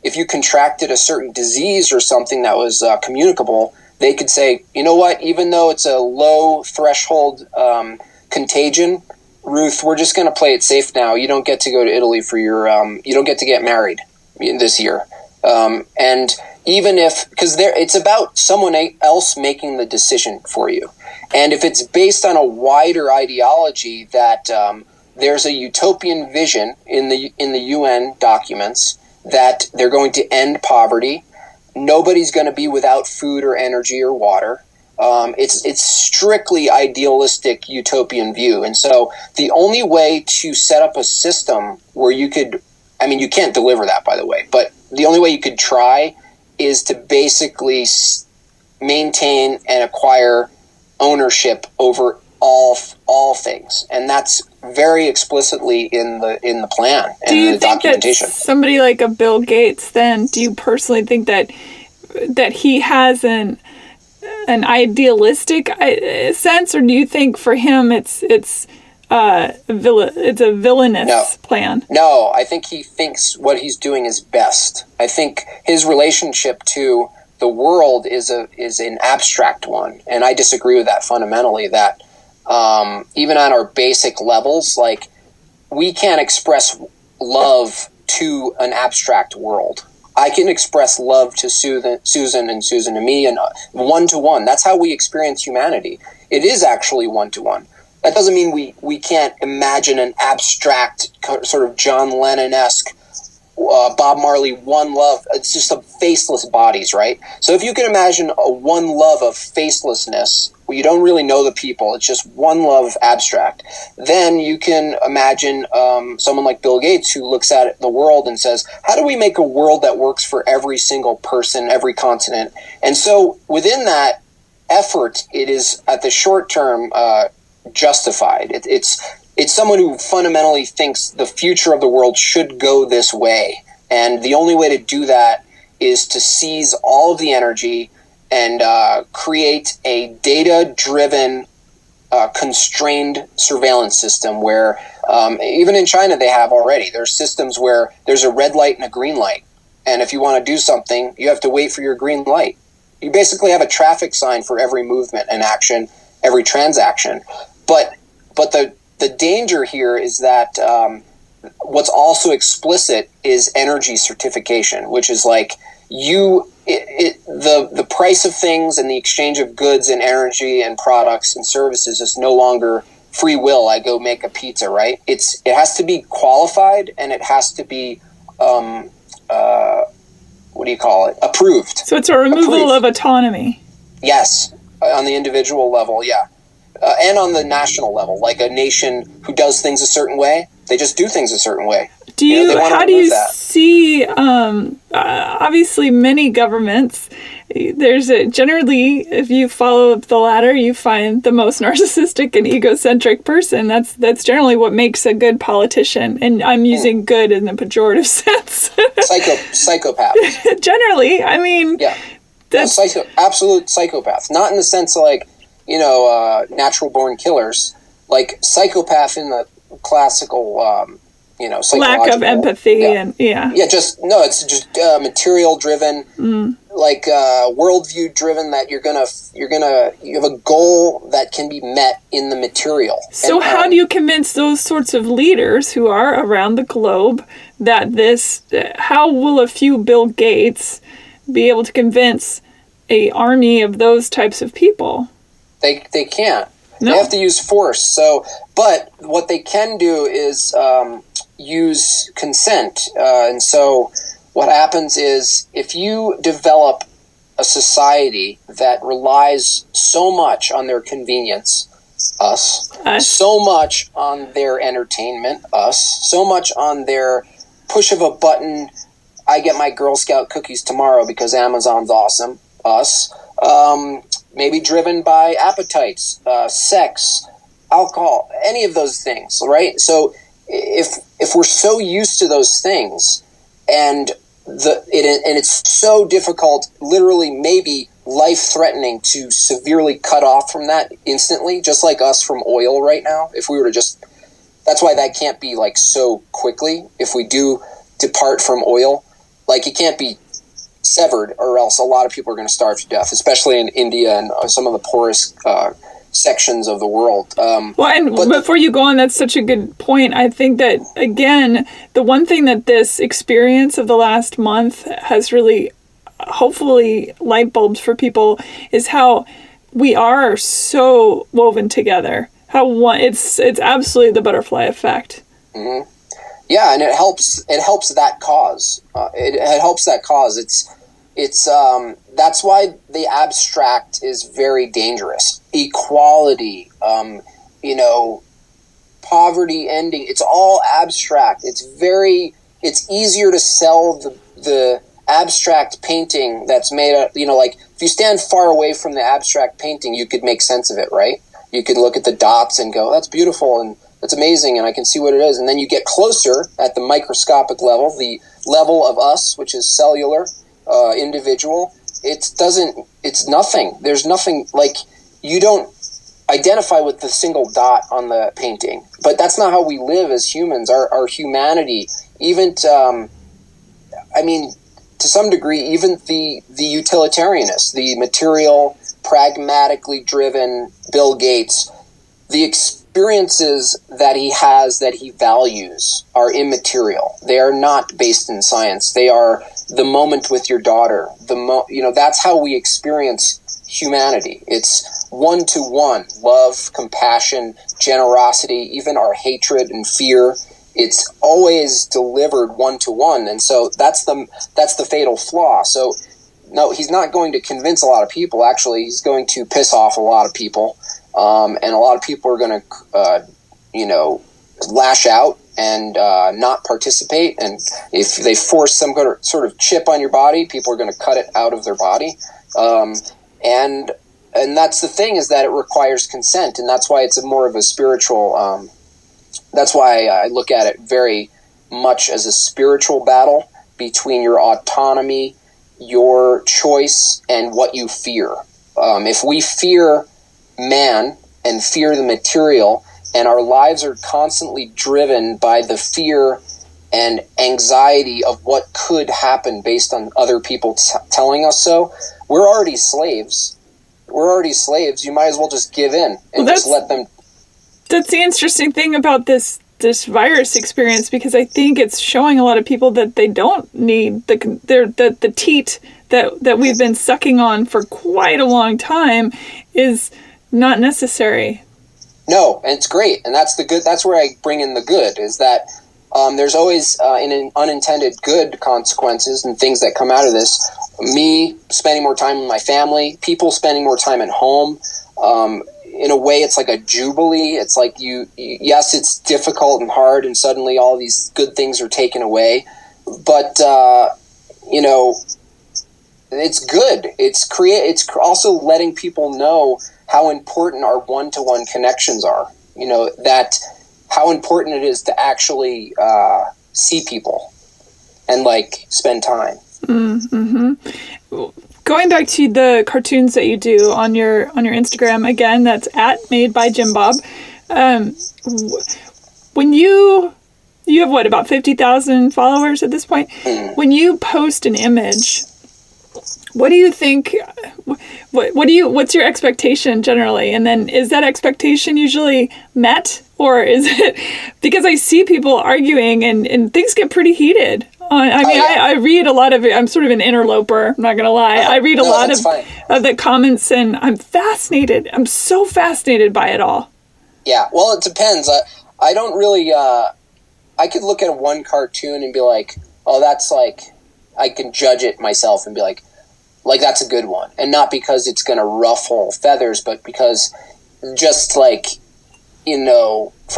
if you contracted a certain disease or something that was communicable, they could say, you know what, even though it's a low threshold Contagion, Ruth, we're just going to play it safe now. You don't get to go to Italy for your, you don't get to get married this year. And even if, because it's about someone else making the decision for you. And if it's based on a wider ideology that there's a utopian vision in the UN documents that they're going to end poverty, nobody's going to be without food or energy or water. It's strictly idealistic utopian view. And so the only way to set up a system where you could, I mean, you can't deliver that, by the way, but the only way you could try is to basically maintain and acquire ownership over all things. And that's very explicitly in the plan and the documentation. That somebody like a Bill Gates, then, do you personally think that he has an idealistic sense, or do you think for him it's a villainous plan? No, I think he thinks what he's doing is best. I think his relationship to the world is an abstract one, and I disagree with that fundamentally. That even on our basic levels, like, we can't express love to an abstract world. I can express love to Susan and Susan to me, and one-to-one. That's how we experience humanity. It is actually one-to-one. That doesn't mean we can't imagine an abstract sort of John Lennon-esque Bob Marley one love. It's just a faceless bodies, right? So if you can imagine a one love of facelessness, where you don't really know the people, it's just one love abstract, then you can imagine someone like Bill Gates, who looks at the world and says, how do we make a world that works for every single person, every continent? And so within that effort, it is at the short term justified. It's someone who fundamentally thinks the future of the world should go this way. And the only way to do that is to seize all of the energy and create a data-driven, constrained surveillance system where, even in China they have already, there's systems where there's a red light and a green light. And if you want to do something, you have to wait for your green light. You basically have a traffic sign for every movement and action, every transaction. But the danger here is that what's also explicit is energy certification, which is like the price of things and the exchange of goods and energy and products and services is no longer free will. I go make a pizza, right? It has to be qualified, and it has to be approved. So it's a removal of autonomy. Yes, on the individual level, yeah. And on the national level, like a nation who does things a certain way, they just do things a certain way. How do you see, obviously many governments, there's generally, if you follow up the ladder, you find the most narcissistic and egocentric person. That's generally what makes a good politician. And I'm using good in the pejorative sense. Psychopath. Generally, I mean. Yeah. That's absolute psychopaths. Not in the sense of like, natural born killers, like psychopath in the classical, lack of empathy. It's just material driven, like worldview driven, that you have a goal that can be met in the material. So how do you convince those sorts of leaders who are around the globe that how will a few Bill Gates be able to convince a army of those types of people? They can't. No. They have to use force. So, but what they can do is use consent. And so what happens is, if you develop a society that relies so much on their convenience, us, so much on their entertainment, us, so much on their push of a button, I get my Girl Scout cookies tomorrow because Amazon's awesome, us, maybe driven by appetites, sex, alcohol, any of those things, right? So if we're so used to those things, and it's so difficult, literally maybe life-threatening, to severely cut off from that instantly, just like us from oil right now. If we were to that's why that can't be like so quickly. If we do depart from oil, like, it can't be severed, or else a lot of people are going to starve to death, especially in India and some of the poorest sections of the world. Well, and before you go on, that's such a good point. I think that, again, the one thing that this experience of the last month has really, hopefully, light bulbs for people is how we are so woven together. It's absolutely the butterfly effect. Mm-hmm. Yeah, and it helps that cause. It helps that cause. It's that's why the abstract is very dangerous. Equality, poverty ending. It's all abstract. It's easier to sell the abstract painting that's made up, like if you stand far away from the abstract painting, you could make sense of it, right? You could look at the dots and go, that's beautiful and that's amazing and I can see what it is. And then you get closer at the microscopic level, the level of us, which is cellular, individual. It's nothing. There's nothing, like, you don't identify with the single dot on the painting. But that's not how we live as humans. Our humanity, even to some degree, even the utilitarianist, the material, pragmatically driven Bill Gates, the experiences that he has, that he values, are immaterial. They are not based in science. They are the moment with your daughter. That's how we experience humanity. It's one-to-one love, compassion, generosity, even our hatred and fear. It's always delivered one-to-one, and so that's the fatal flaw. So, no, he's not going to convince a lot of people. Actually, he's going to piss off a lot of people, and a lot of people are going to, lash out and not participate. And if they force some sort of chip on your body, people are going to cut it out of their body. And that's the thing, is that it requires consent, and that's why it's more of a spiritual. That's why I look at it very much as a spiritual battle between your autonomy, your choice, and what you fear. If we fear man and fear the material, and our lives are constantly driven by the fear and anxiety of what could happen based on other people telling us so, we're already slaves. You might as well just give in and just let them. That's the interesting thing about this virus experience, because I think it's showing a lot of people that they don't need the teat that we've been sucking on for quite a long time is not necessary. No, and it's great, and that's the good. That's where I bring in the good, is that there's always unintended good consequences and things that come out of this. Me spending more time with my family, people spending more time at home. In a way, it's like a jubilee. It's like yes, it's difficult and hard, and suddenly all these good things are taken away. But it's good. It's also letting people know how important our one-to-one connections are. That how important it is to actually see people and spend time. Mm-hmm. Going back to the cartoons that you do on your Instagram, again, that's at MADEbyJIMBOB. When you have about 50,000 followers at this point. When you post an image, what do you think? What's your expectation generally? And then is that expectation usually met, or is it, because I see people arguing and things get pretty heated. I read a lot of it. I'm sort of an interloper, I'm not going to lie. I read a lot of the comments, and I'm fascinated. I'm so fascinated by it all. Yeah, well, it depends. I don't really, I could look at one cartoon and be like, oh, that's I can judge it myself and be like that's a good one. And not because it's going to ruffle feathers, but because just for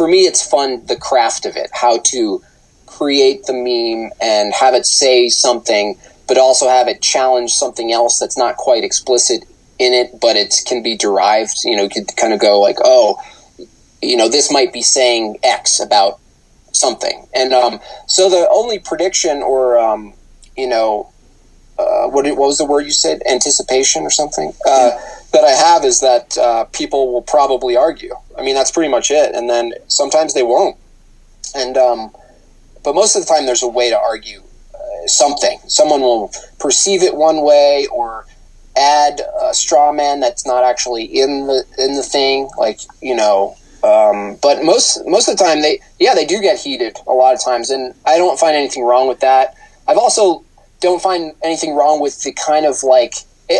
me, it's fun, the craft of it, how to create the meme and have it say something, but also have it challenge something else that's not quite explicit in it, but it can be derived. You could kind of go this might be saying X about something. And so the only prediction or, what was the word you said? Anticipation or something? That I have is that people will probably argue. I mean, that's pretty much it. And then sometimes they won't. And but most of the time there's a way to argue something. Someone will perceive it one way, add a straw man that's not actually in the thing, like, but most of the time they do get heated a lot of times, and I don't find anything wrong with that. I've also don't find anything wrong with the kind of like,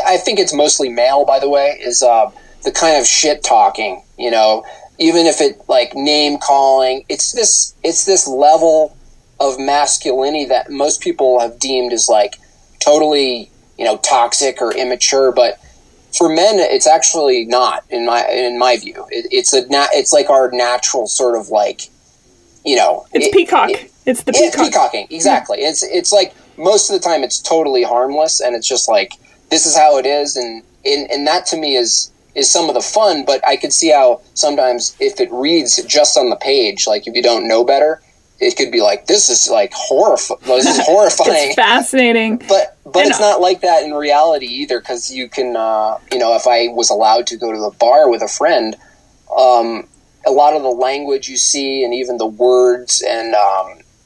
I think it's mostly male, by the way, is the kind of shit talking, even if it like name calling, it's this level of masculinity that most people have deemed as like totally, toxic or immature, but for men, it's actually not in my view. It's like our natural sort of like, it's peacock. It's the peacock. It's peacocking, exactly. Yeah. It's like most of the time it's totally harmless, and it's just like this is how it is, and that to me is some of the fun. But I could see how sometimes if it reads just on the page, like if you don't know better, it could be like, this is like this is horrifying. It's fascinating. But it's not like that in reality either, because you can, if I was allowed to go to the bar with a friend, a lot of the language you see, and even the words and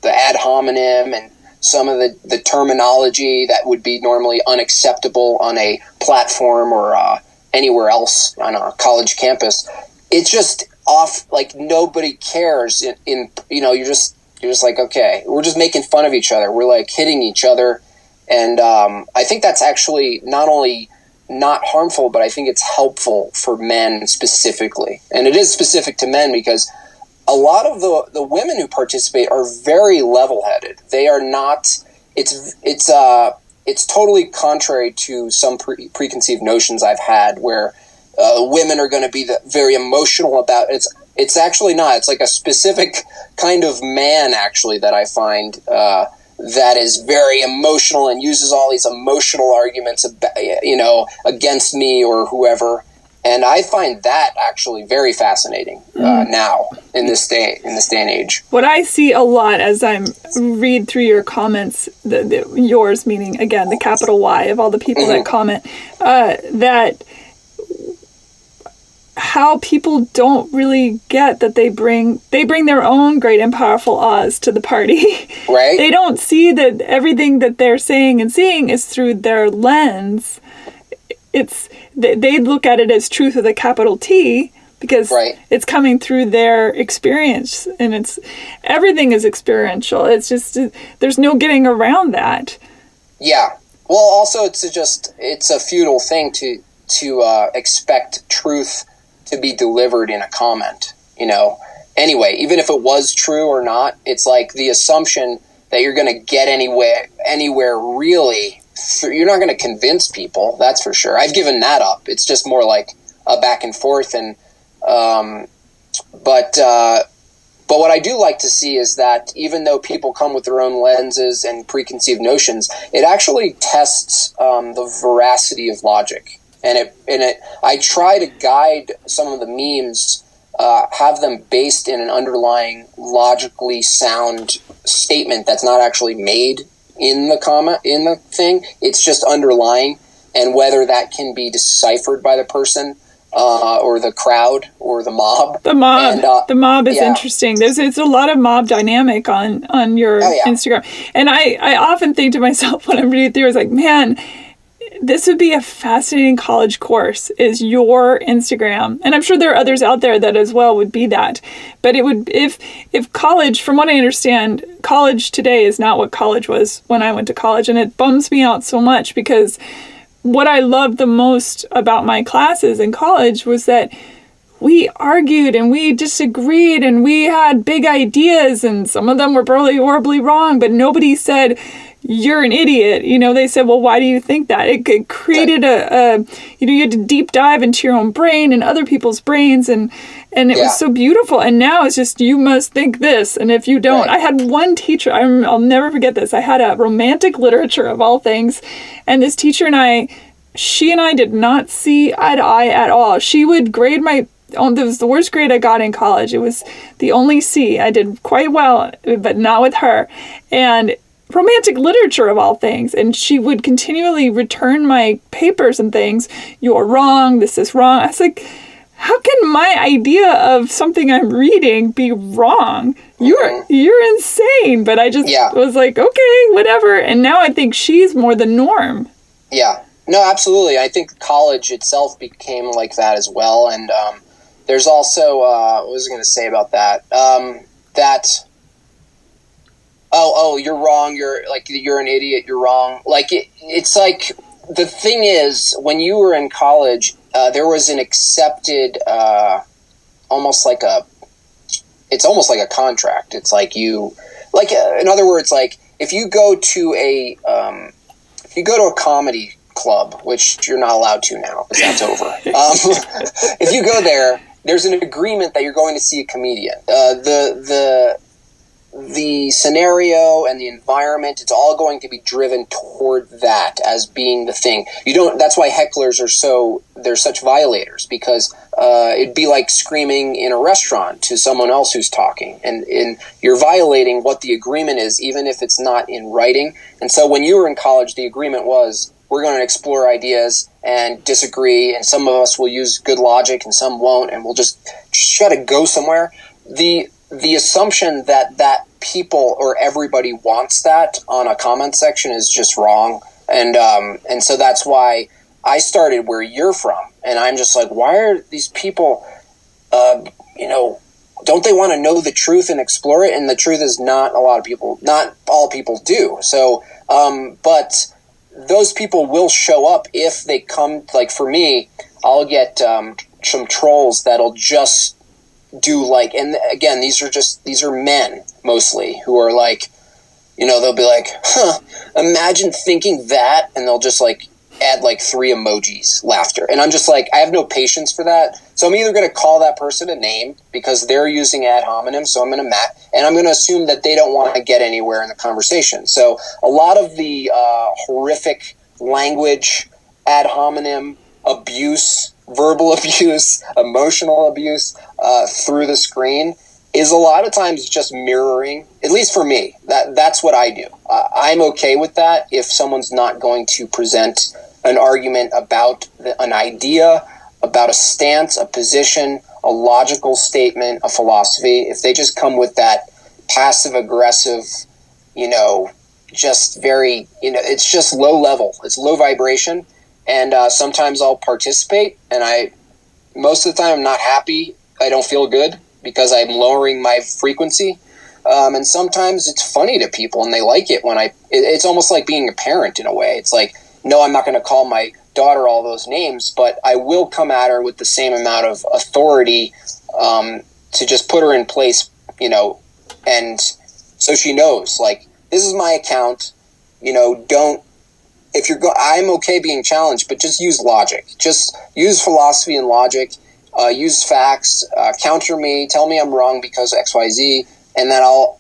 the ad hominem and some of the terminology that would be normally unacceptable on a platform or anywhere else on a college campus, it's just off, like nobody cares. You're just like, okay, we're just making fun of each other. We're like hitting each other. And I think that's actually not only not harmful, but I think it's helpful for men specifically. And it is specific to men because a lot of the women who participate are very level-headed. They are not, it's totally contrary to some preconceived notions I've had where women are going to be very emotional about it. It's actually not. It's like a specific kind of man, actually, that I find that is very emotional and uses all these emotional arguments, against me or whoever. And I find that actually very fascinating now in this day and age. What I see a lot as I read through your comments, yours meaning again the capital Y of all the people that comment, that how people don't really get that they bring their own great and powerful Oz to the party. Right. They don't see that everything that they're saying and seeing is through their lens. They look at it as truth with a capital T because it's coming through their experience, and everything is experiential. It's just, there's no getting around that. Yeah. Well, also it's a futile thing to expect truth to be delivered in a comment, Anyway, even if it was true or not, it's like the assumption that you're going to get anywhere really. You're not going to convince people, that's for sure. I've given that up. It's just more like a back and forth. And but what I do like to see is that even though people come with their own lenses and preconceived notions, it actually tests the veracity of logic. And I try to guide some of the memes, have them based in an underlying logically sound statement that's not actually made in the thing. It's just underlying, and whether that can be deciphered by the person or the crowd or the mob. The mob is interesting. It's a lot of mob dynamic on your Instagram, and I often think to myself when I'm reading through, it's like, man, this would be a fascinating college course, is your Instagram. And I'm sure there are others out there that as well would be that. But it would, if college, from what I understand, college today is not what college was when I went to college. And it bums me out so much because what I loved the most about my classes in college was that we argued and we disagreed and we had big ideas, and some of them were probably horribly wrong, but nobody said, you're an idiot. They said, well, why do you think that? It created you had to deep dive into your own brain and other people's brains, and it was so beautiful. And now it's just, you must think this, and if you don't, I had one teacher, I'll never forget this. I had a romantic literature of all things, and this teacher she and I did not see eye to eye at all. She would grade it was the worst grade I got in college. It was the only C. I did quite well, but not with her. And romantic literature of all things, and she would continually return my papers and things. You're wrong, this is wrong. I was like, how can my idea of something I'm reading be wrong? You're insane. But I just was like, okay, whatever. And now I think she's more the norm. Yeah. No, absolutely. I think college itself became like that as well. And there's also, what was I going to say about that? You're wrong. You're an idiot. You're wrong. Like, it's like, the thing is, when you were in college, there was an accepted, it's almost like a contract. It's like in other words, like, if you go to a comedy club, which you're not allowed to now because that's over. If you go there, there's an agreement that you're going to see a comedian. The scenario and the environment, it's all going to be driven toward that as being the thing. That's why hecklers they're such violators, because it'd be like screaming in a restaurant to someone else who's talking, and you're violating what the agreement is, even if it's not in writing. And so when you were in college, the agreement was, we're going to explore ideas and disagree, and some of us will use good logic and some won't, and we'll just try to go somewhere. The assumption that people or everybody wants that on a comment section is just wrong. And so that's why I started where you're from. And I'm just like, why are these people, don't they want to know the truth and explore it? And the truth is not all people do. So, but those people will show up if they come. Like, for me, I'll get some trolls that'll just do like, and again, these are men mostly who are like, they'll be like, imagine thinking that, and they'll just like add like 3 emojis, laughter. And I'm just like, I have no patience for that. So I'm either going to call that person a name because they're using ad hominem. So I'm going to assume that they don't want to get anywhere in the conversation. So a lot of the horrific language, ad hominem abuse, verbal abuse, emotional abuse through the screen is a lot of times just mirroring. At least for me, that's what I do. I'm okay with that if someone's not going to present an argument about an idea, about a stance, a position, a logical statement, a philosophy. If they just come with that passive aggressive, just very, it's just low level, it's low vibration. And sometimes I'll participate, and most of the time I'm not happy. I don't feel good because I'm lowering my frequency. And sometimes it's funny to people and they like it it's almost like being a parent in a way. It's like, no, I'm not going to call my daughter all those names, but I will come at her with the same amount of authority to just put her in place, and so she knows, like, this is my account, I'm okay being challenged, but just use logic. Just use philosophy and logic. Use facts. Counter me. Tell me I'm wrong because X, Y, Z, and then I'll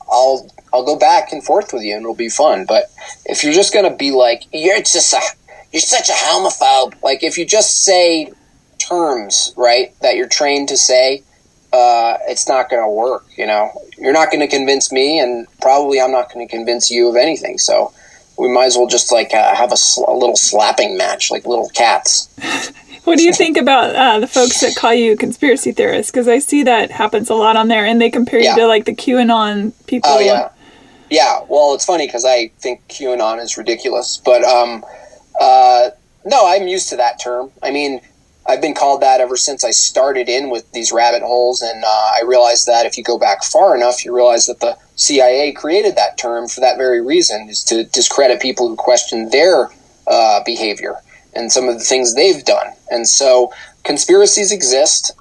go back and forth with you, and it'll be fun. But if you're just gonna be like, you're such a homophobe, like, if you just say terms, right, that you're trained to say, it's not gonna work. You're not gonna convince me, and probably I'm not gonna convince you of anything. So we might as well just like have a little slapping match, like little cats. What do you think about the folks that call you conspiracy theorists? Because I see that happens a lot on there, and they compare you to like the QAnon people. Oh yeah, yeah. Well, it's funny because I think QAnon is ridiculous, but no, I'm used to that term. I mean, I've been called that ever since I started in with these rabbit holes, and I realized that if you go back far enough, you realize that the CIA created that term for that very reason, is to discredit people who question their behavior and some of the things they've done. And so conspiracies exist,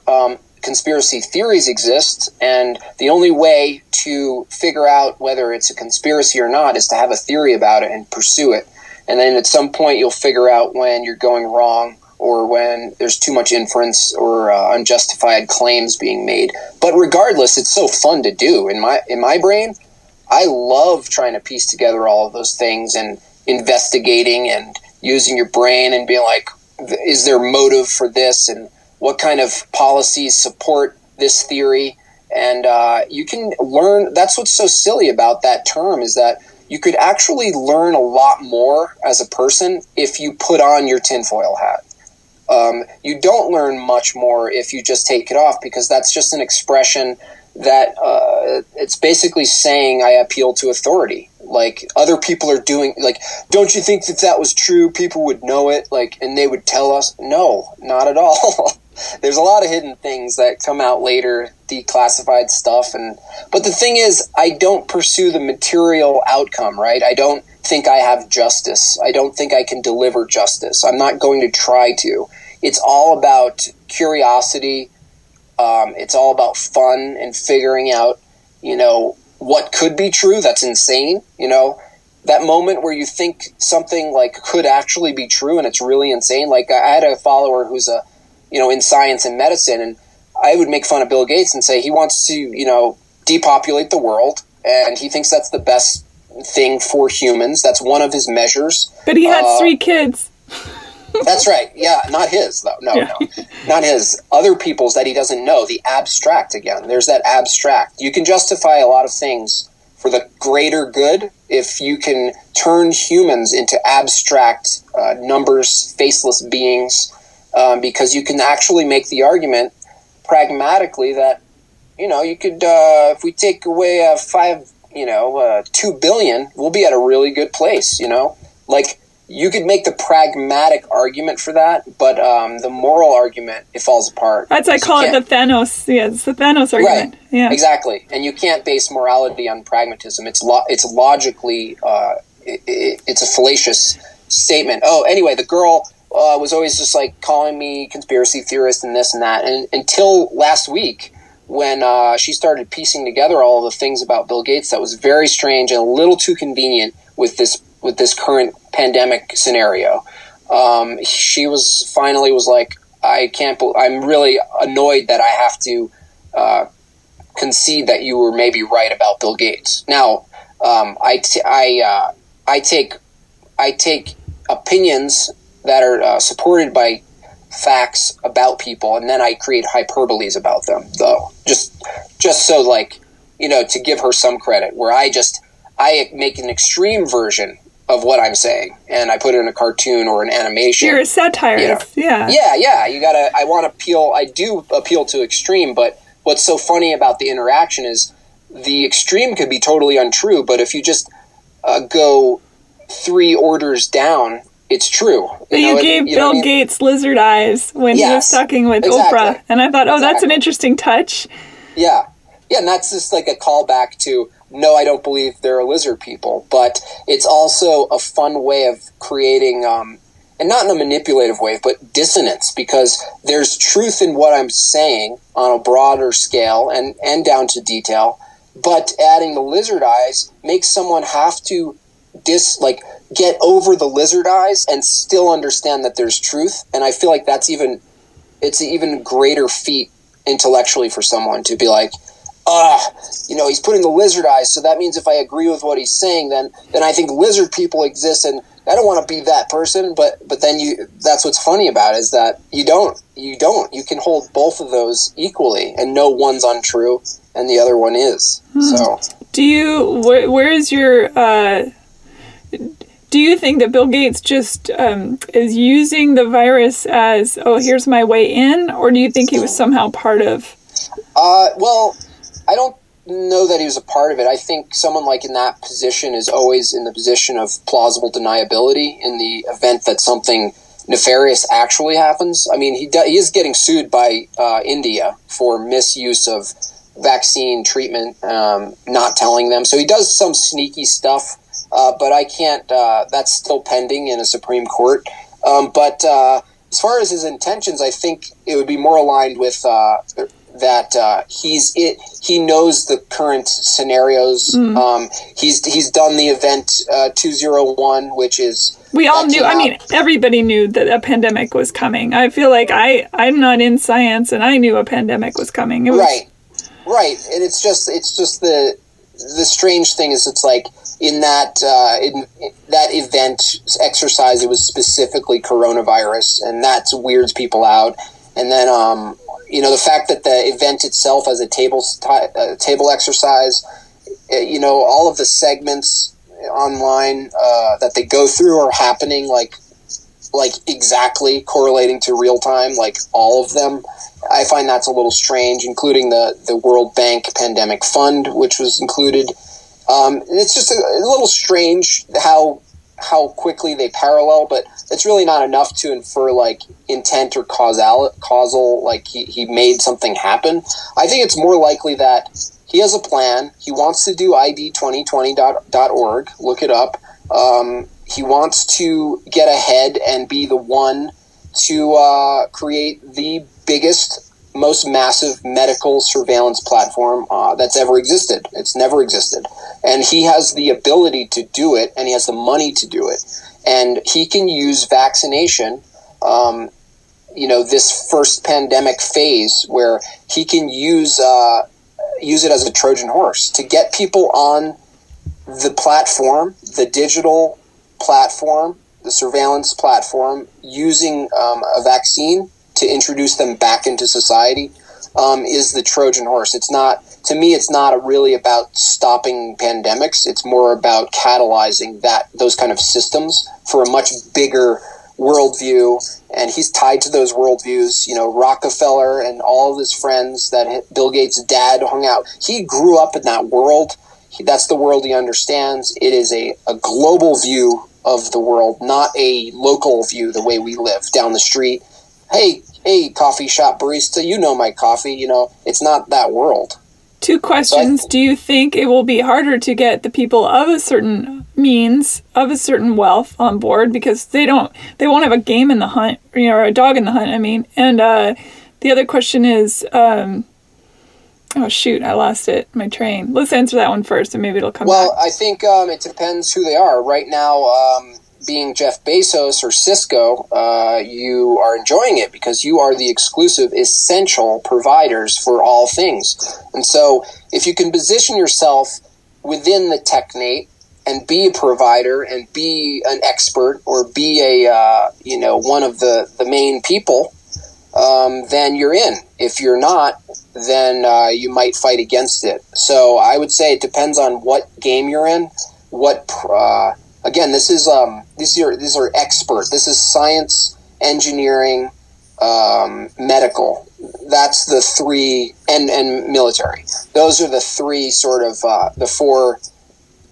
conspiracy theories exist, and the only way to figure out whether it's a conspiracy or not is to have a theory about it and pursue it. And then at some point you'll figure out when you're going wrong, or when there's too much inference or unjustified claims being made. But regardless, it's so fun to do. In my brain, I love trying to piece together all of those things and investigating and using your brain and being like, is there motive for this, and what kind of policies support this theory? And you can learn. That's what's so silly about that term, is that you could actually learn a lot more as a person if you put on your tinfoil hat. You don't learn much more if you just take it off, because that's just an expression that it's basically saying I appeal to authority, Like, other people are doing, like, don't you think that that was true? People would know it, like, and they would tell us. No, not at all. There's a lot of hidden things that come out later, declassified stuff. But the thing is, I don't pursue the material outcome, right? I don't think I have justice. I don't think I can deliver justice. I'm not going to try to. It's all about curiosity. It's all about fun and figuring out, what could be true. That's insane. That moment where you think something like could actually be true and it's really insane. Like, I had a follower who's in science and medicine, and I would make fun of Bill Gates and say he wants to, depopulate the world, and he thinks that's the best thing for humans. That's one of his measures. But he had 3 kids. That's right. Yeah, not his, though. No, not his. Other people's that he doesn't know. The abstract again. There's that abstract. You can justify a lot of things for the greater good if you can turn humans into abstract numbers, faceless beings, because you can actually make the argument pragmatically that, you could, if we take away 2 billion, we'll be at a really good place, Like, you could make the pragmatic argument for that, but the moral argument, it falls apart. That's I call it the Thanos. Yeah, it's the Thanos argument. Right. Yeah, exactly. And you can't base morality on pragmatism. It's logically, it's a fallacious statement. Oh, anyway, the girl was always just like calling me conspiracy theorist and this and that, and until last week when she started piecing together all of the things about Bill Gates that was very strange and a little too convenient with this current pandemic scenario. She was like, I'm really annoyed that I have to concede that you were maybe right about Bill Gates. Now, I take opinions that are supported by facts about people, and then I create hyperboles about them, though, just so, like, to give her some credit, where I make an extreme version of what I'm saying, and I put it in a cartoon or an animation. You're a satirist, yeah. Yeah. I do appeal to extreme, but what's so funny about the interaction is the extreme could be totally untrue, but if you just go 3 orders down, it's true. But you gave Bill Gates lizard eyes when he was talking with Oprah, and I thought, that's an interesting touch. Yeah, and that's just like a callback to, no, I don't believe there are lizard people, but it's also a fun way of creating, and not in a manipulative way, but dissonance, because there's truth in what I'm saying on a broader scale and down to detail, but adding the lizard eyes makes someone have to get over the lizard eyes and still understand that there's truth. And I feel like it's an even greater feat intellectually for someone to be like, he's putting the lizard eyes, so that means if I agree with what he's saying, then I think lizard people exist, and I don't want to be that person. But then that's what's funny about it, is that you can hold both of those equally and know one's untrue and the other one is. So where is your do you think that Bill Gates just is using the virus as, here's my way in, or do you think he was somehow part of? Well, I don't know that he was a part of it. I think someone like in that position is always in the position of plausible deniability in the event that something nefarious actually happens. I mean, he is getting sued by India for misuse of vaccine treatment, not telling them. So he does some sneaky stuff, but I can't. That's still pending in a Supreme Court. But as far as his intentions, I think it would be more aligned with that he knows the current scenarios. He's done the event 201, which is, we all knew. I mean, everybody knew that a pandemic was coming. I feel like I'm not in science, and I knew a pandemic was coming. It was, right, and it's just the strange thing is, it's like in that event exercise, it was specifically coronavirus, and that weirds people out. And then the fact that the event itself as a table exercise, all of the segments online that they go through are happening like exactly correlating to real time, like all of them. I find that's a little strange, including the World Bank Pandemic Fund, which was included. It's just a little strange how quickly they parallel, but it's really not enough to infer like intent or causal, like he made something happen. I think it's more likely that he has a plan. He wants to do ID2020.org. Look it up. He wants to get ahead and be the one to create the biggest, most massive medical surveillance platform that's ever existed. It's never existed. And he has the ability to do it, and he has the money to do it. And he can use vaccination, this first pandemic phase where he can use it as a Trojan horse to get people on the platform, the digital platform, the surveillance platform, using a vaccine to introduce them back into society, is the Trojan horse. It's not, to me, it's not really about stopping pandemics. It's more about catalyzing those kind of systems for a much bigger worldview. And he's tied to those worldviews. Rockefeller and all of his friends that Bill Gates' dad hung out. He grew up in that world. That's the world he understands. It is a global view of the world, not a local view the way we live down the street. Hey, coffee shop barista, my coffee. It's not that world. 2 questions. Do you think it will be harder to get the people of a certain means, of a certain wealth on board, because they won't have a game in the hunt, or a dog in the hunt, I mean. And the other question is, oh shoot, I lost it, my train. Let's answer that one first, and maybe it'll come back. Well, I think it depends who they are. Right now, being Jeff Bezos or Cisco, you are enjoying it because you are the exclusive, essential providers for all things. And so if you can position yourself within the technate and be a provider and be an expert or be one of the main people, then you're in. If you're not, then you might fight against it. So I would say it depends on what game you're in, again, these are expert. This is science, engineering, medical. That's the 3, and military. Those are the 3 sort of the 4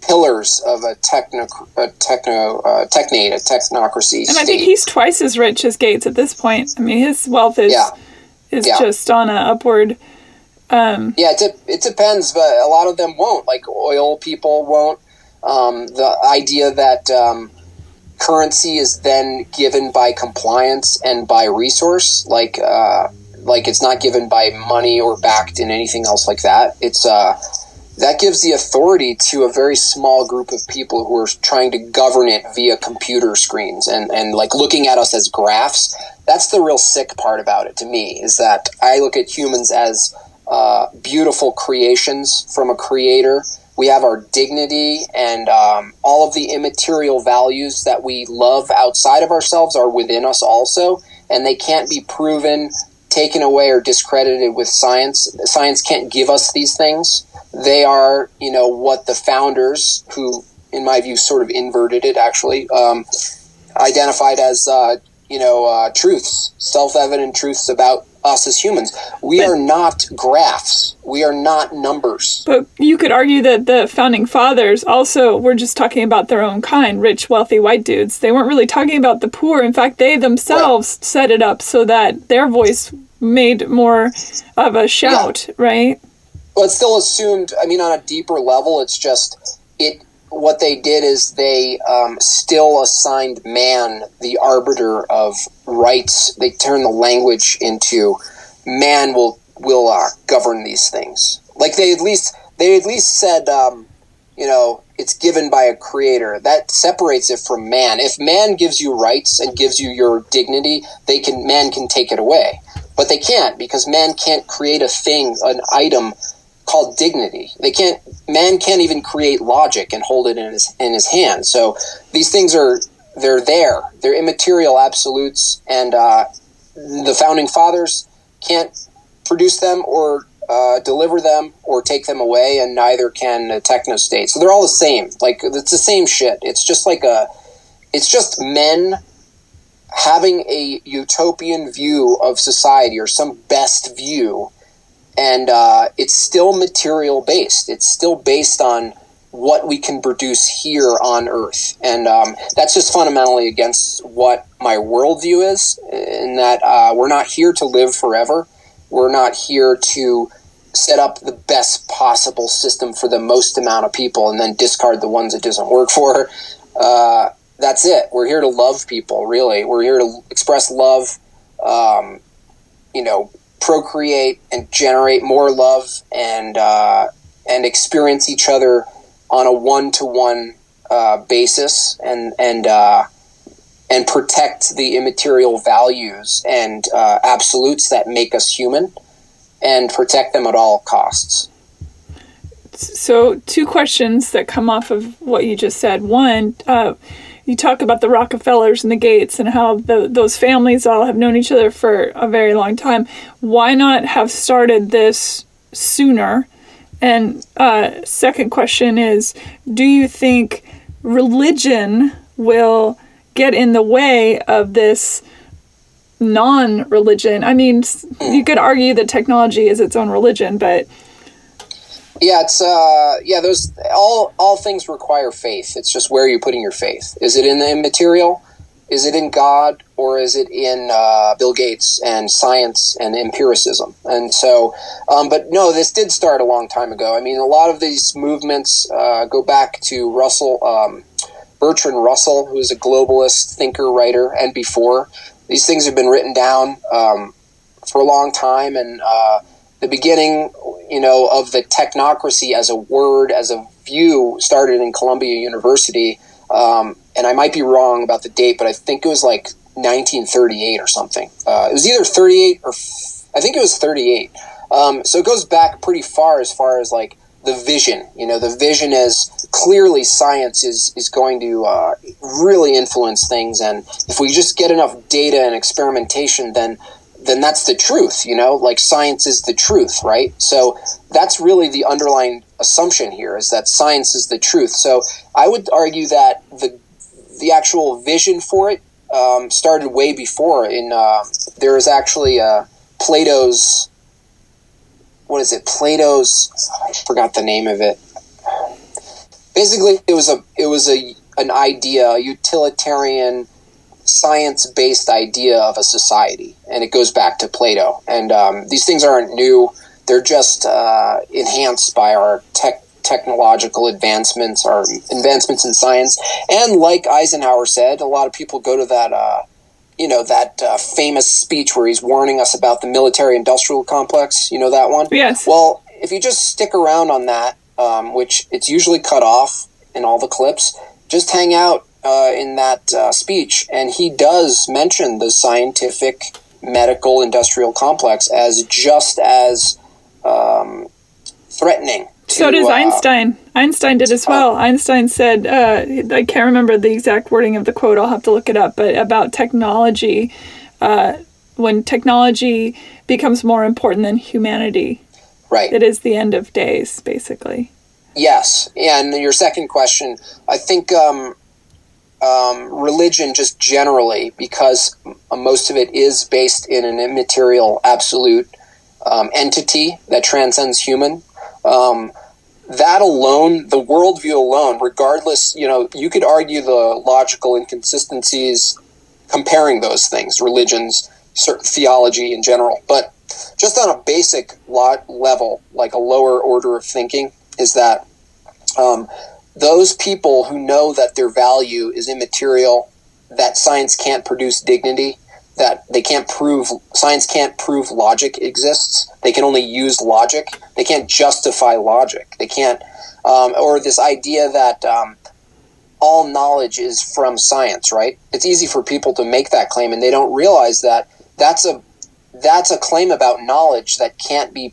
pillars of a technocracy. And I think he's twice as rich as Gates at this point. I mean, his wealth is just on an upward. It depends, but a lot of them won't. Like oil people won't. The idea that currency is then given by compliance and by resource, like it's not given by money or backed in anything else like that. It's that gives the authority to a very small group of people who are trying to govern it via computer screens and like looking at us as graphs. That's the real sick part about it to me, is that I look at humans as beautiful creations from a creator. We have our dignity, and all of the immaterial values that we love outside of ourselves are within us also, and they can't be proven, taken away, or discredited with science. Science can't give us these things. They are, what the founders, who, in my view, sort of inverted it, actually, identified as, truths, self-evident truths about us as humans. We are not graphs. We are not numbers. But you could argue that the founding fathers also were just talking about their own kind, rich, wealthy, white dudes. They weren't really talking about the poor. In fact, they themselves set it up so that their voice made more of a shout, right? Well, it's still assumed, on a deeper level, it's just, what they did is they still assigned man the arbiter of rights. They turned the language into man will govern these things. Like they at least said, it's given by a creator. That separates it from man. If man gives you rights and gives you your dignity, man can take it away. But they can't, because man can't create a thing, an item called dignity. Man can't even create logic and hold it in his hand. So these things they're there. They're immaterial absolutes, and the founding fathers can't produce them or deliver them or take them away, and neither can the techno state. So they're all the same. Like, it's the same shit. It's just it's just men having a utopian view of society, or some best view. And it's still material based. It's still based on what we can produce here on Earth. And that's just fundamentally against what my worldview is, in that we're not here to live forever. We're not here to set up the best possible system for the most amount of people and then discard the ones it doesn't work for. That's it. We're here to love people, really. We're here to express love, procreate and generate more love, and experience each other on a one-to-one basis, and protect the immaterial values and absolutes that make us human, and protect them at all costs. So 2 questions that come off of what you just said. One, you talk about the Rockefellers and the Gates and how those families all have known each other for a very long time. Why not have started this sooner? And second question is, do you think religion will get in the way of this non-religion? I mean, you could argue that technology is its own religion, but yeah, it's those all things require faith. It's just where you're putting your faith. Is it in the immaterial? Is it in God, or is it in Bill Gates and science and empiricism? And so, but no, this did start a long time ago. I mean, a lot of these movements go back to Bertrand Russell, who is a globalist thinker, writer, and before. These things have been written down for a long time, and the beginning, of the technocracy as a word, as a view, started in Columbia University. And I might be wrong about the date, but I think it was like 1938 or something. It was either 38 or I think it was 38. So it goes back pretty far as like the vision. The vision is clearly science is going to really influence things. And if we just get enough data and experimentation, then that's the truth, like science is the truth, right? So that's really the underlying assumption here, is that science is the truth. So I would argue that the actual vision for it started way before. There is actually Plato's, I forgot the name of it. Basically, it was an idea, a utilitarian, science-based idea of a society, and it goes back to Plato. And these things aren't new; they're just enhanced by our technological advancements, our advancements in science. And like Eisenhower said, a lot of people go to that famous speech where he's warning us about the military-industrial complex. You know that one? Yes. Well, if you just stick around on that, which it's usually cut off in all the clips, just hang out in that speech, and he does mention the scientific, medical, industrial complex as just as threatening. So does Einstein. Einstein did as well. Einstein said, I can't remember the exact wording of the quote, I'll have to look it up, but about technology, when technology becomes more important than humanity, right, it is the end of days, basically. Yes. Yeah, and your second question, I think religion just generally, because most of it is based in an immaterial, absolute entity that transcends human, that alone, the worldview alone, regardless, you could argue the logical inconsistencies comparing those things, religions, certain theology in general, but just on a basic level, like a lower order of thinking, is that those people who know that their value is immaterial, that science can't produce dignity, that science can't prove logic exists. They can only use logic. They can't justify logic. They can't, or this idea that all knowledge is from science, right? It's easy for people to make that claim, and they don't realize that that's a claim about knowledge that can't be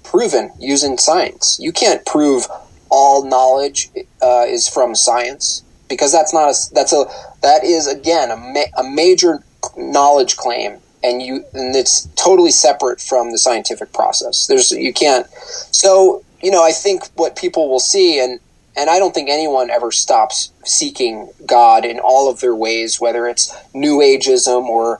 proven using science. You can't prove all knowledge is from science, because that is again a major knowledge claim, and it's totally separate from the scientific process. You can't. So I think what people will see, and I don't think anyone ever stops seeking God in all of their ways, whether it's New Ageism or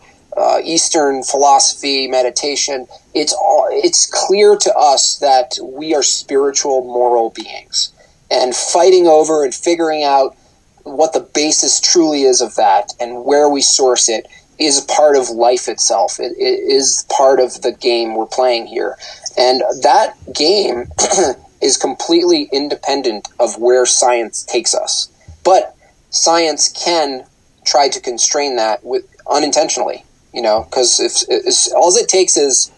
Eastern philosophy, meditation. It's clear to us that we are spiritual, moral beings, and fighting over and figuring out what the basis truly is of that and where we source it is part of life itself. It is part of the game we're playing here. And that game is completely independent of where science takes us. But science can try to constrain that unintentionally, because if all it takes is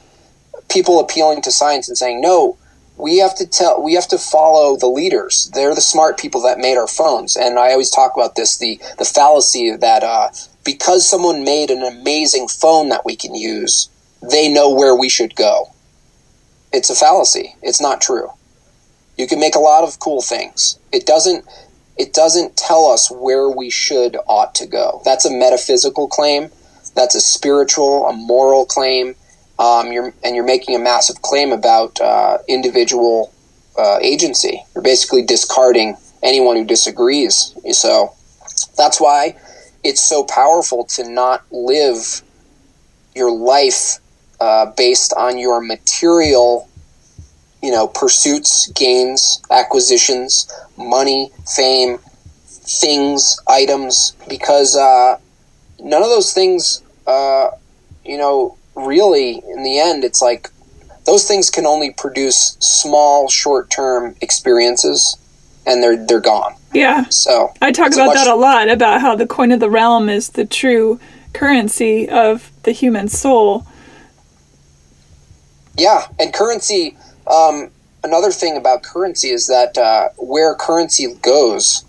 people appealing to science and saying, no, we have to follow the leaders. They're the smart people that made our phones. And I always talk about this, the fallacy that because someone made an amazing phone that we can use, they know where we should go. It's a fallacy. It's not true. You can make a lot of cool things. It doesn't tell us where we ought to go. That's a metaphysical claim. That's a spiritual, a moral claim. You're making a massive claim about individual agency. You're basically discarding anyone who disagrees. So that's why it's so powerful to not live your life based on your material, pursuits, gains, acquisitions, money, fame, things, items, because none of those things, really, in the end, it's like those things can only produce small, short-term experiences, and they're gone. Yeah. So I talk about that a lot, about how the coin of the realm is the true currency of the human soul. Yeah, and currency, another thing about currency is that where currency goes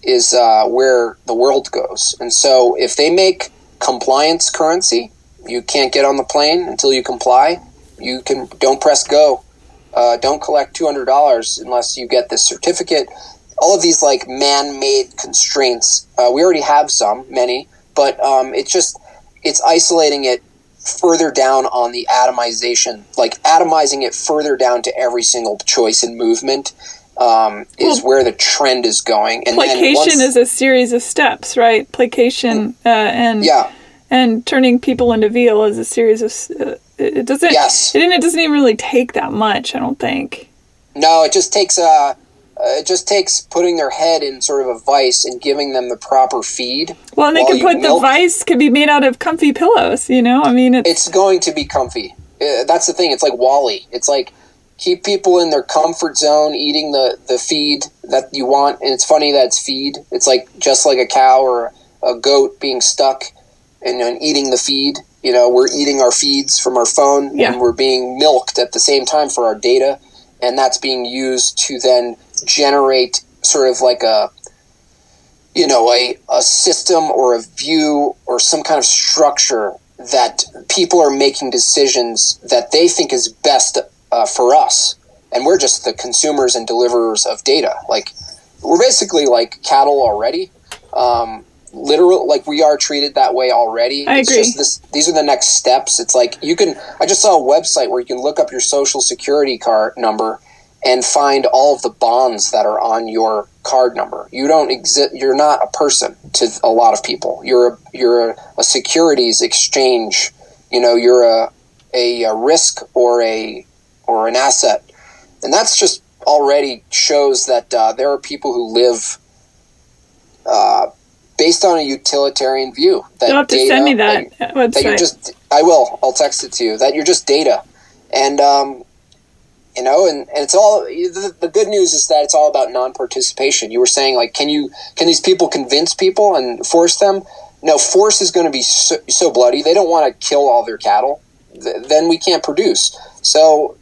is where the world goes. And so if they make compliance currency, you can't get on the plane until you comply. Don't press go. Don't collect $200 unless you get this certificate. All of these like man-made constraints. We already have many, but it's isolating it further down on the atomization, like atomizing it further down to every single choice and movement is where the trend is going. And placation is a series of steps, right? Placation and turning people into veal is a series of. It doesn't. Yes. It doesn't even really take that much, I don't think. No, it just takes putting their head in sort of a vice and giving them the proper feed. Well, and they can put the vice could be made out of comfy pillows. I mean, it's going to be comfy. That's the thing. It's like Wall-E. It's like keep people in their comfort zone, eating the feed that you want. And it's funny that it's feed. It's like just like a cow or a goat being stuck and eating the feed. We're eating our feeds from our phone, and we're being milked at the same time for our data, and that's being used to then generate sort of like a system or a view or some kind of structure that people are making decisions that they think is best for us, and we're just the consumers and deliverers of data. Like we're basically like cattle already. Literal, like we are treated that way already. I agree. These are the next steps. It's like I just saw a website where you can look up your social security card number and find all of the bonds that are on your card number. You don't exist. You're not a person to a lot of people. You're a securities exchange. You're a risk or an asset, and that's just already shows that there are people who live based on a utilitarian view. That you'll have to send me that website. That you're just. I will. I'll text it to you. That you're just data, and and it's all. The good news is that it's all about non-participation. You were saying like, can these people convince people and force them? No, force is going to be so bloody. They don't want to kill all their cattle. Then we can't produce. So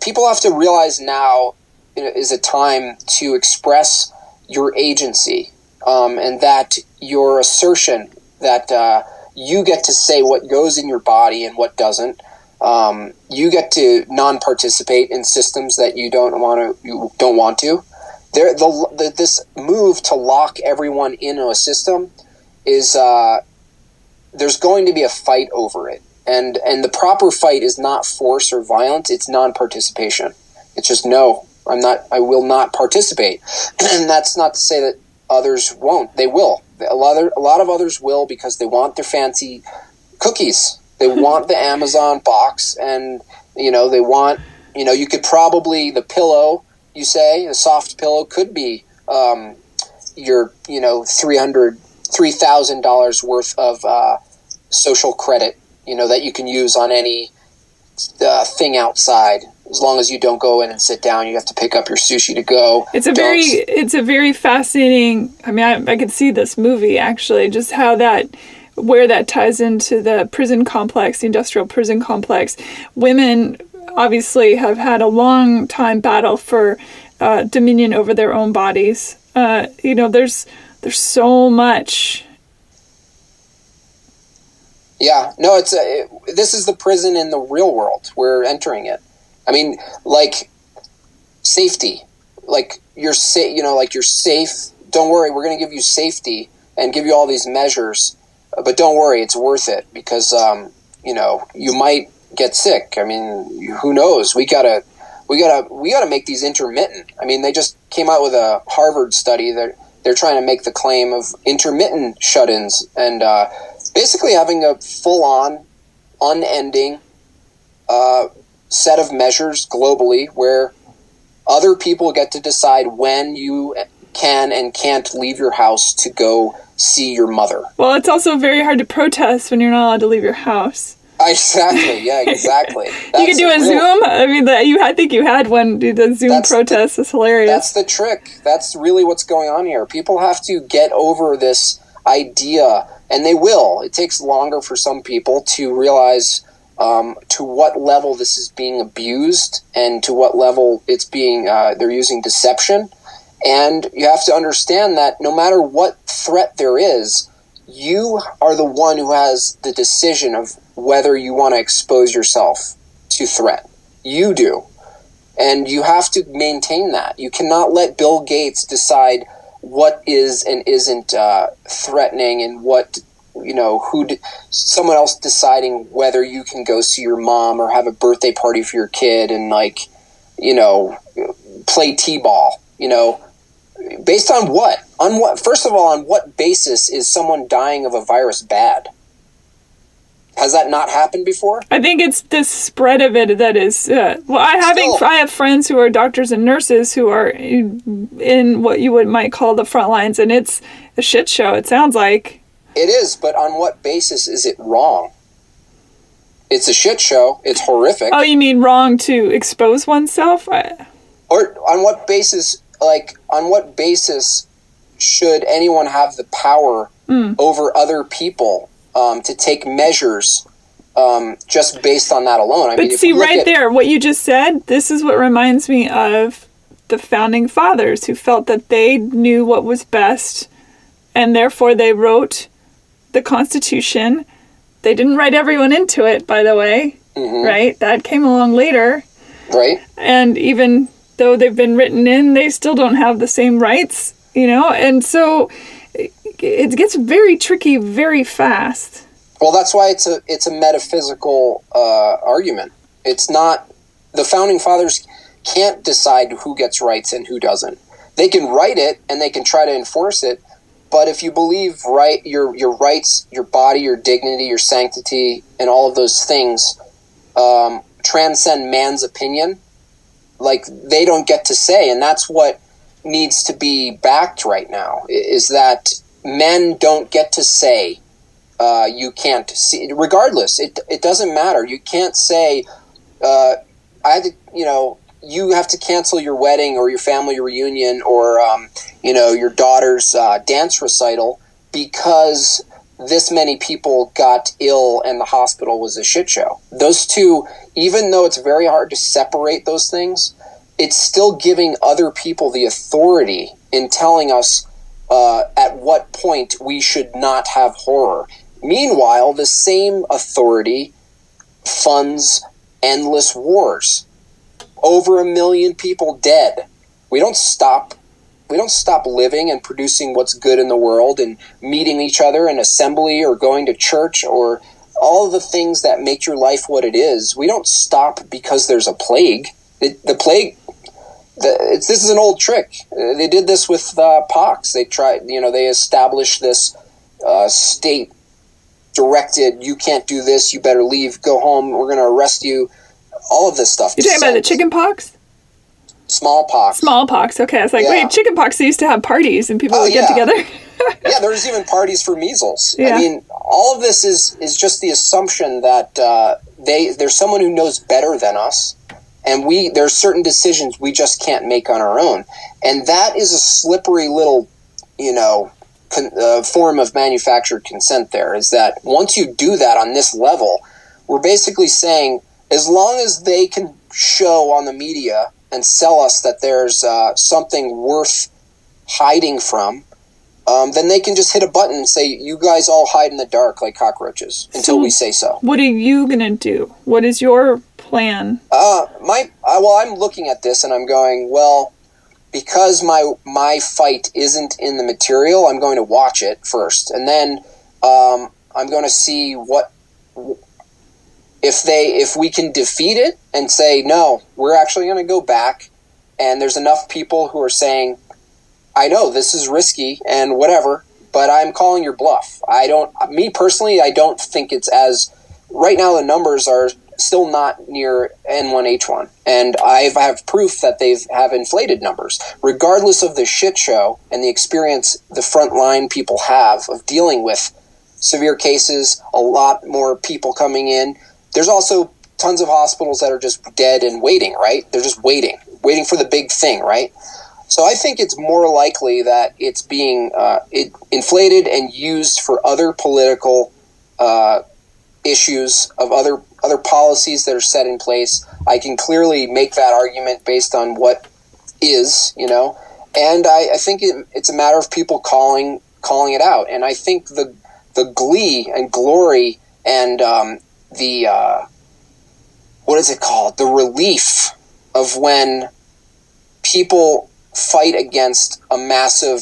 people have to realize now is a time to express your agency. And that your assertion that you get to say what goes in your body and what doesn't. You get to non-participate in systems that you don't want to. This move to lock everyone into a system is there's going to be a fight over it, and the proper fight is not force or violence. It's non-participation. It's just no. I will not participate, and that's not to say that others won't. They will. A lot of others will because they want their fancy cookies. They want the Amazon box, and they want you could probably the pillow. you say, a soft pillow could be your, $3,000 worth of social credit, that you can use on any thing outside. As long as you don't go in and sit down, you have to pick up your sushi to go. It's a very fascinating. I mean, I could see this movie actually, just where that ties into the prison complex, the industrial prison complex. Women obviously have had a long time battle for dominion over their own bodies. There's so much. Yeah, no, this is the prison in the real world. We're entering it. I mean, like safety, like you're safe. You're safe. Don't worry, we're going to give you safety and give you all these measures, but don't worry, it's worth it because you might get sick. I mean, who knows? We gotta make these intermittent. I mean, they just came out with a Harvard study that they're trying to make the claim of intermittent shut-ins and basically having a full-on, unending set of measures globally where other people get to decide when you can and can't leave your house to go see your mother. Well, it's also very hard to protest when you're not allowed to leave your house. Exactly. Yeah, exactly. You can do a Zoom. I mean, I think you had one. The Zoom protest is hilarious. That's the trick. That's really what's going on here. People have to get over this idea, and they will. It takes longer for some people to realize to what level this is being abused and to what level it's being they're using deception. And you have to understand that no matter what threat there is, you are the one who has the decision of whether you want to expose yourself to threat. You do. And you have to maintain that. You cannot let Bill Gates decide what is and isn't threatening and what, someone else deciding whether you can go see your mom or have a birthday party for your kid and play t-ball, based on what? First of all, on what basis is someone dying of a virus bad? Has that not happened before? I think it's the spread of it that is. I have friends who are doctors and nurses who are in what you might call the front lines, and it's a shit show. It sounds like it is, but on what basis is it wrong? It's a shit show. It's horrific. Oh, you mean wrong to expose oneself? Or on what basis? On what basis should anyone have the power over other people? To take measures just based on that alone. But see, right there, what you just said, this is what reminds me of the founding fathers who felt that they knew what was best, and therefore they wrote the Constitution. They didn't write everyone into it, by the way, right? That came along later. Right. And even though they've been written in, they still don't have the same rights, and so it gets very tricky very fast. Well, that's why it's a metaphysical argument. It's not, the founding fathers can't decide who gets rights and who doesn't. They can write it and they can try to enforce it, but if you believe your rights, your body, your dignity, your sanctity, and all of those things transcend man's opinion, they don't get to say, and that's what needs to be backed right now, is that men don't get to say you can't see. Regardless, it doesn't matter. You can't say you have to cancel your wedding or your family reunion or your daughter's dance recital because this many people got ill and the hospital was a shit show. Those two, even though it's very hard to separate those things, it's still giving other people the authority in telling us at what point we should not have horror. Meanwhile, the same authority funds endless wars. Over 1 million people dead. We don't stop living and producing what's good in the world and meeting each other in assembly or going to church or all of the things that make your life what it is. We don't stop because there's a plague. The plague... this is an old trick. They did this with pox. They established this state-directed, you can't do this, you better leave, go home, we're going to arrest you, all of this stuff. You're talking about the chicken pox? Smallpox. Smallpox. Okay, I was like, Yeah. wait, chickenpox. They used to have parties and people would get together. Yeah, there's even parties for measles. Yeah. I mean, all of this is just the assumption that there's someone who knows better than us, and there's certain decisions we just can't make on our own, and that is a slippery little, form of manufactured consent. There is that once you do that on this level, we're basically saying as long as they can show on the media and sell us that there's something worth hiding from. Then they can just hit a button and say, you guys all hide in the dark like cockroaches until we say so. What are you going to do? What is your plan? I'm looking at this and I'm going, well, because my fight isn't in the material, I'm going to watch it first. And then I'm going to see if we can defeat it and say, no, we're actually going to go back. And there's enough people who are saying, I know this is risky and whatever, but I'm calling your bluff. Me personally, I don't think it's right now the numbers are still not near N1H1. And I have proof that they have inflated numbers. Regardless of the shit show and the experience the frontline people have of dealing with severe cases, a lot more people coming in. There's also tons of hospitals that are just dead and waiting, right? They're just waiting for the big thing, right? So I think it's more likely that it's being inflated and used for other political issues of other policies that are set in place. I can clearly make that argument based on what is, and I think it's a matter of people calling it out. And I think the glee and glory and what is it called? The relief of when people fight against a massive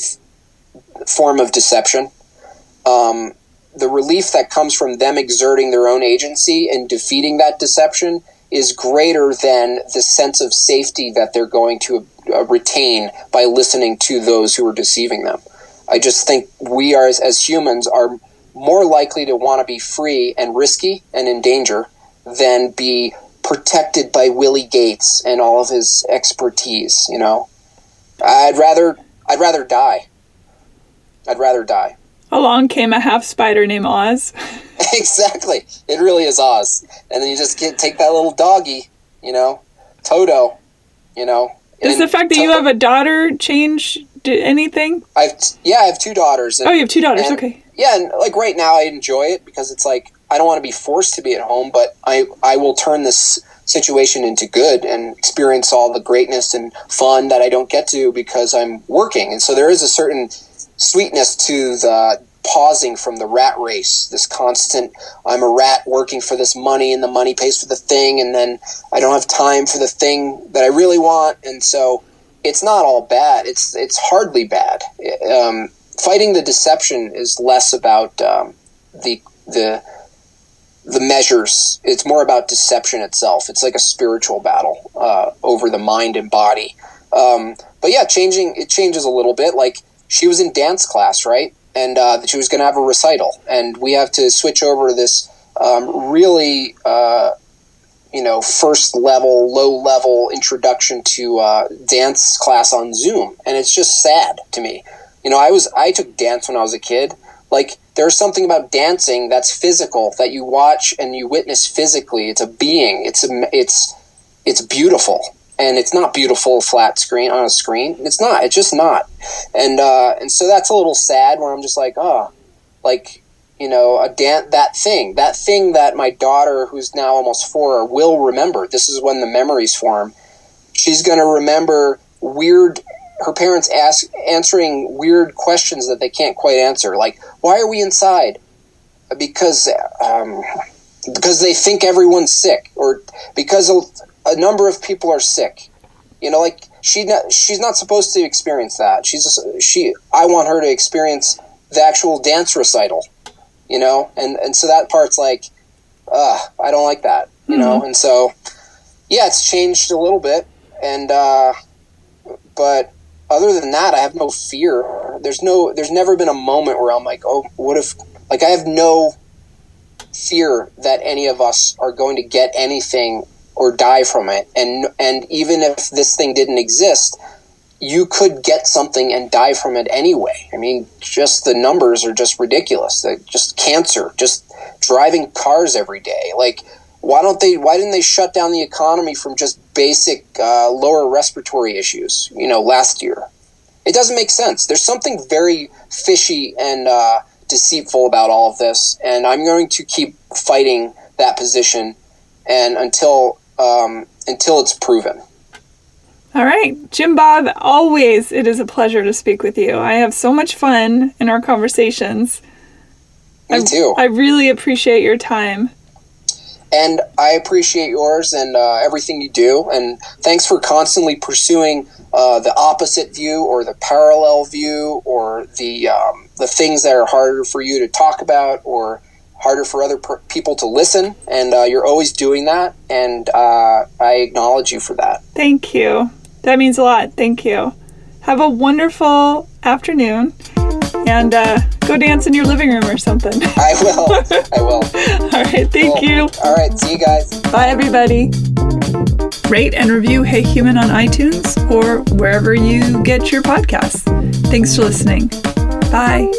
form of deception. The relief that comes from them exerting their own agency and defeating that deception is greater than the sense of safety that they're going to retain by listening to those who are deceiving them. I just think we are, as humans, are more likely to want to be free and risky and in danger than be protected by Willie Gates and all of his expertise, I'd rather die. I'd rather die. Along came a half spider named Oz. Exactly. It really is Oz. And then you just take that little doggy, Toto, Does the fact that you have a daughter change anything? I have two daughters. You have two daughters, okay. Yeah, and like right now I enjoy it because it's like I don't want to be forced to be at home, but I will turn this situation into good and experience all the greatness and fun that I don't get to because I'm working. And so there is a certain sweetness to the pausing from the rat race, this constant, I'm a rat working for this money and the money pays for the thing, and then I don't have time for the thing that I really want. And so it's not all bad. It's hardly bad. Fighting the deception is less about the measures. It's more about deception itself. It's like a spiritual battle over the mind and body. But yeah, it changes a little bit. Like she was in dance class, right? And she was going to have a recital, and we have to switch over to this really, first level, low level introduction to dance class on Zoom, and it's just sad to me. I took dance when I was a kid. Like there's something about dancing that's physical that you watch and you witness physically. It's a being. It's beautiful. And it's not beautiful flat screen on a screen. It's not. It's just not. And so that's a little sad where I'm just like, that thing that my daughter, who's now almost 4, will remember. This is when the memories form. She's going to remember her parents answering weird questions that they can't quite answer. Like, why are we inside? Because they think everyone's sick, or because a number of people are sick. She's not supposed to experience that. I want her to experience the actual dance recital, and so that part's like, I don't like that, and so, yeah, it's changed a little bit. And, but other than that, I have no fear. There's never been a moment where I'm like, oh, what if, I have no fear that any of us are going to get anything or die from it. And even if this thing didn't exist, you could get something and die from it anyway. I mean, just the numbers are just ridiculous. Just cancer, just driving cars every day. Like, why didn't they shut down the economy from just basic lower respiratory issues, last year? It doesn't make sense. There's something very fishy and deceitful about all of this, and I'm going to keep fighting that position and until it's proven. All right, Jim Bob, always it is a pleasure to speak with you. I have so much fun in our conversations. Me too. I really appreciate your time. And I appreciate yours and everything you do. And thanks for constantly pursuing the opposite view or the parallel view or the things that are harder for you to talk about or harder for other people to listen. And you're always doing that. And I acknowledge you for that. Thank you. That means a lot. Thank you. Have a wonderful afternoon. And go dance in your living room or something. I will. All right. Thank you. All right. See you guys. Bye, everybody. Rate and review Hey Human on iTunes or wherever you get your podcasts. Thanks for listening. Bye.